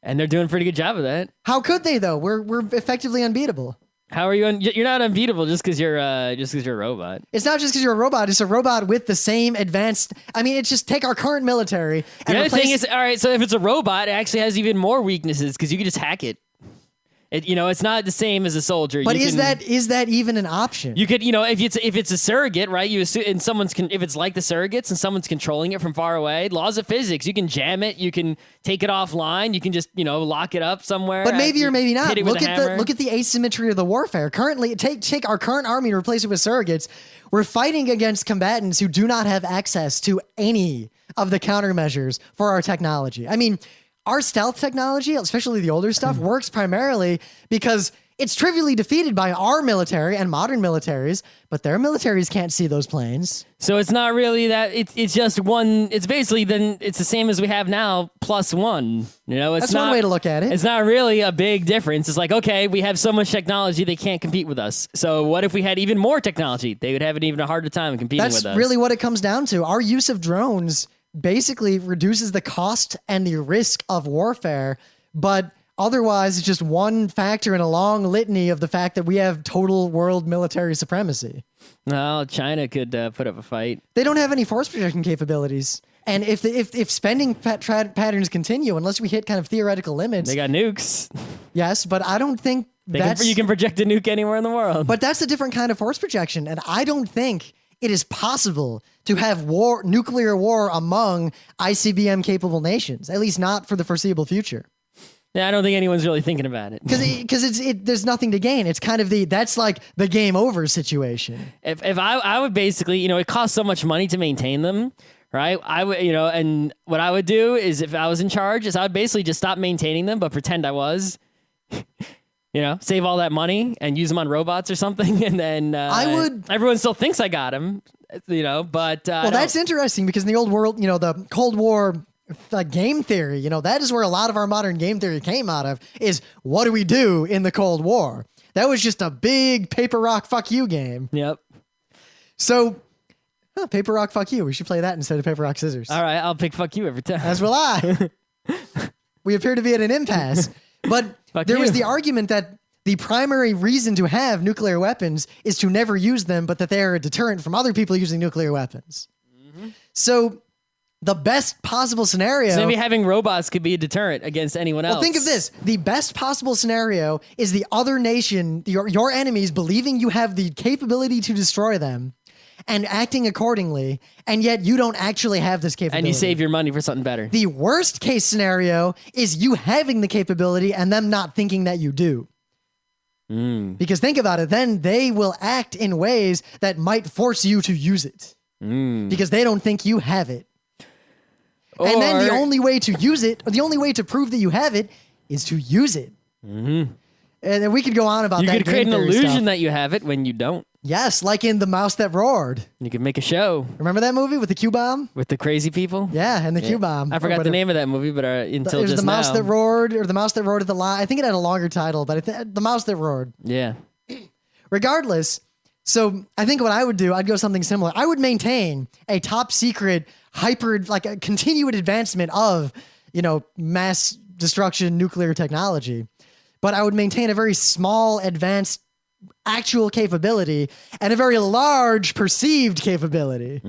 And they're doing a pretty good job of that. How could they though? We're effectively unbeatable. How are you? You're not unbeatable just because you're a robot. It's not just because you're a robot. It's a robot with the same advanced. I mean, it's just take our current military. And the other thing is, all right. So if it's a robot, it actually has even more weaknesses because you can just hack it. It's not the same as a soldier. But is that even an option? You could, if it's a surrogate, right? You assume, and if it's like the surrogates and someone's controlling it from far away, laws of physics, you can jam it, you can take it offline, you can just, lock it up somewhere. But maybe or maybe not. Hit it with a hammer. Look at the asymmetry of the warfare. Currently, take our current army and replace it with surrogates. We're fighting against combatants who do not have access to any of the countermeasures for our technology. I mean, our stealth technology, especially the older stuff, works primarily because it's trivially defeated by our military and modern militaries, but their militaries can't see those planes. So it's not really that. It's just one. It's basically it's the same as we have now plus one. That's one way to look at it. It's not really a big difference. It's like, okay, we have so much technology they can't compete with us. So what if we had even more technology? They would have an even harder time competing with us. That's really what it comes down to. Our use of drones basically reduces the cost and the risk of warfare, but otherwise it's just one factor in a long litany of the fact that we have total world military supremacy. No, China could put up a fight. They don't have any force projection capabilities. And if spending patterns continue, unless we hit kind of theoretical limits... They got nukes. Yes, but I don't think you can project a nuke anywhere in the world. But that's a different kind of force projection, and I don't think it is possible to have nuclear war among ICBM-capable nations, at least not for the foreseeable future. Yeah, I don't think anyone's really thinking about it. Because there's nothing to gain. It's kind of that's like the game over situation. If I would basically, it costs so much money to maintain them, right? I would, and what I would do is if I was in charge is I would basically just stop maintaining them, but pretend I was. Save all that money and use them on robots or something, and then everyone still thinks I got them, but that's interesting because in the old world, the Cold War game theory, that is where a lot of our modern game theory came out of, is what do we do in the Cold War? That was just a big paper, rock, fuck you game. Yep. So, paper, rock, fuck you. We should play that instead of paper, rock, scissors. All right, I'll pick fuck you every time. As will I. We appear to be at an impasse. But there was the argument that the primary reason to have nuclear weapons is to never use them, but that they are a deterrent from other people using nuclear weapons. Mm-hmm. So the best possible scenario... So maybe having robots could be a deterrent against anyone else. Well, think of this. The best possible scenario is the other nation, your enemies, believing you have the capability to destroy them and acting accordingly, and yet you don't actually have this capability. And you save your money for something better. The worst case scenario is you having the capability and them not thinking that you do. Because think about it, then they will act in ways that might force you to use it. Because they don't think you have it. And then the only way to use it, or the only way to prove that you have it, is to use it. And then we could go on about that. You could create an illusion that you have it when you don't. Yes, like in The Mouse That Roared. You could make a show. Remember that movie with the Q-bomb? With the crazy people? Yeah, and the Q-bomb. I forgot the name of that movie, but until just now. It was The Mouse That Roared, or The Mouse That Roared at the Line. I think it had a longer title, but The Mouse That Roared. Yeah. Regardless, so I think what I would do, I'd go something similar. I would maintain a top secret, like a continued advancement of, mass destruction nuclear technology. But I would maintain a very small, advanced actual capability and a very large perceived capability.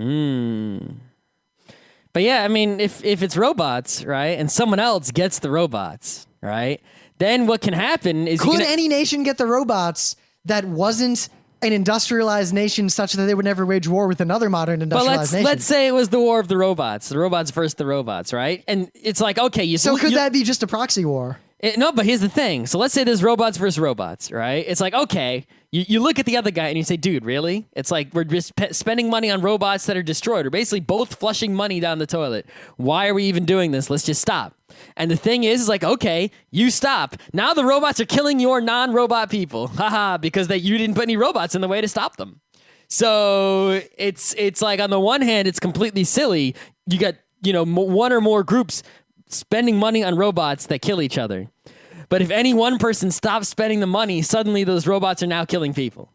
But yeah, I mean, if it's robots, right, and someone else gets the robots, right, then what can happen is... Could any nation get the robots that wasn't an industrialized nation such that they would never wage war with another modern industrialized nation? Let's say it was the war of the robots versus the robots, right? And it's like, okay... So could that be just a proxy war? No, but here's the thing. So let's say there's robots versus robots, right? It's like, okay, You look at the other guy and you say, dude, really? It's like we're just spending money on robots that are destroyed. We're basically both flushing money down the toilet. Why are we even doing this? Let's just stop. And the thing is like, okay, you stop. Now the robots are killing your non-robot people. Haha, because you didn't put any robots in the way to stop them. So it's like on the one hand, it's completely silly. You got, one or more groups spending money on robots that kill each other. But if any one person stops spending the money, suddenly those robots are now killing people.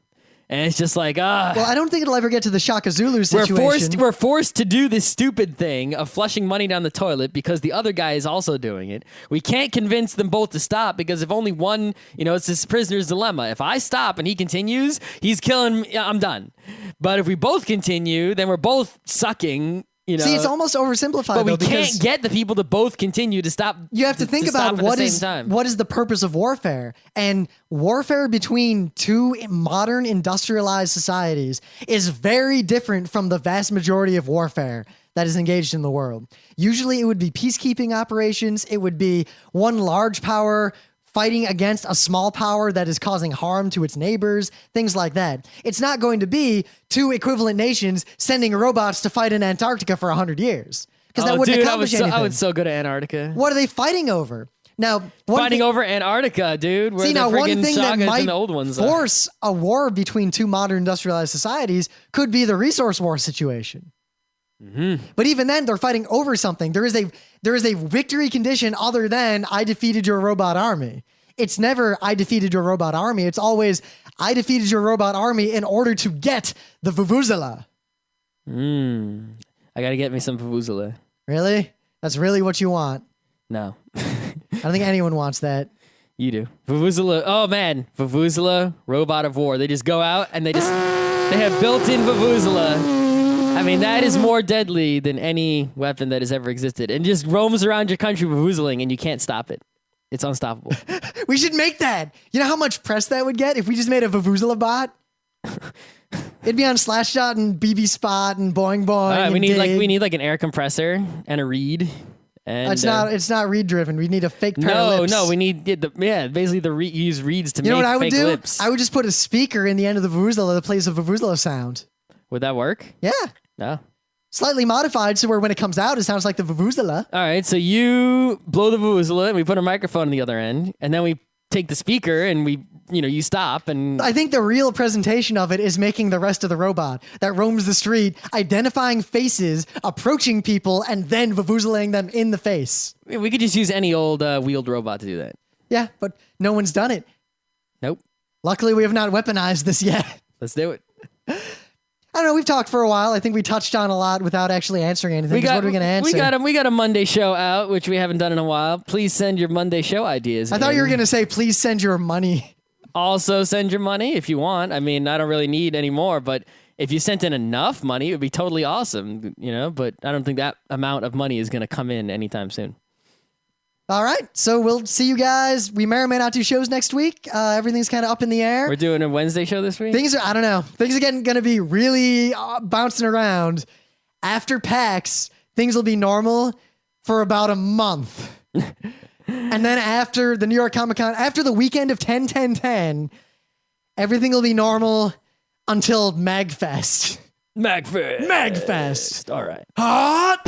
And it's just like, Well, I don't think it'll ever get to the Shaka Zulu situation. We're forced to do this stupid thing of flushing money down the toilet because the other guy is also doing it. We can't convince them both to stop because if only one, it's this prisoner's dilemma. If I stop and he continues, he's killing me, I'm done. But if we both continue, then we're both sucking. See, it's almost oversimplified. But we can't get the people to both continue to stop. You have to think about what is the purpose of warfare, and warfare between two modern industrialized societies is very different from the vast majority of warfare that is engaged in the world. Usually, it would be peacekeeping operations. It would be one large power fighting against a small power that is causing harm to its neighbors, things like that. It's not going to be two equivalent nations sending robots to fight in Antarctica for 100 years. Because that wouldn't accomplish anything. I would so go to Antarctica. What are they fighting over? Now, over Antarctica, dude. Where the one thing that might the old ones force a war between two modern industrialized societies could be the resource war situation. Mm-hmm. But even then, they're fighting over something. There is a victory condition other than I defeated your robot army. It's never I defeated your robot army. It's always I defeated your robot army in order to get the Vuvuzela. I gotta get me some Vuvuzela. Really? That's really what you want? No. I don't think anyone wants that. You do. Vuvuzela. Oh man, Vuvuzela, robot of war. They just go out and they have built-in Vuvuzela. I mean, that is more deadly than any weapon that has ever existed. And just roams around your country vuvuzeling and you can't stop it. It's unstoppable. We should make that. You know how much press that would get if we just made a Vuvuzela bot? It'd be on Slashshot and BB Spot and Boing Boing. We need like an air compressor and a reed. And it's not reed driven. We need a fake pair of lips. No, we need use reeds to make fake lips. You know what I would do? I would just put a speaker in the end of the Vuvuzela that plays a Vuvuzela sound. Would that work? Yeah. No. Slightly modified so where when it comes out, it sounds like the Vuvuzela. All right, so you blow the Vuvuzela and we put a microphone on the other end, and then we take the speaker and you stop. And I think the real presentation of it is making the rest of the robot that roams the street, identifying faces, approaching people, and then Vuvuzelaing them in the face. We could just use any old wheeled robot to do that. Yeah, but no one's done it. Nope. Luckily, we have not weaponized this yet. Let's do it. I don't know. We've talked for a while. I think we touched on a lot without actually answering anything. What are we going to answer? We got a Monday show out, which we haven't done in a while. Please send your Monday show ideas. I thought you were going to say, please send your money. Also send your money if you want. I mean, I don't really need any more, but if you sent in enough money, it would be totally awesome, but I don't think that amount of money is going to come in anytime soon. All right, so we'll see you guys. We may or may not do shows next week. Everything's kind of up in the air. We're doing a Wednesday show this week? I don't know. Things are going to be really bouncing around. After PAX, things will be normal for about a month. And then after the New York Comic Con, after the weekend of 10/10/10, everything will be normal until MagFest. MagFest. All right. Hot!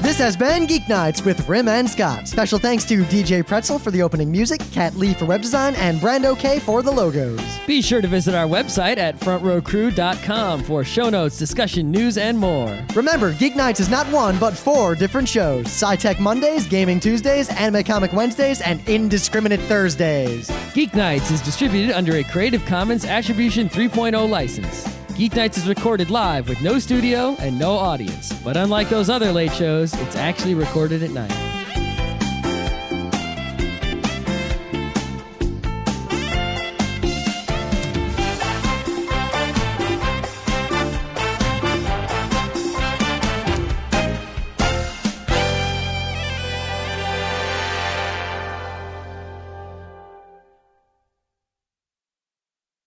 This has been Geeknights with Rim and Scott. Special thanks to DJ Pretzel for the opening music, Kat Lee for web design, and Brando K for the logos. Be sure to visit our website at frontrowcrew.com for show notes, discussion, news, and more. Remember, Geeknights is not one, but 4 different shows. Sci-Tech Mondays, Gaming Tuesdays, Anime Comic Wednesdays, and Indiscriminate Thursdays. Geeknights is distributed under a Creative Commons Attribution 3.0 license. Geeknights is recorded live with no studio and no audience. But unlike those other late shows, it's actually recorded at night.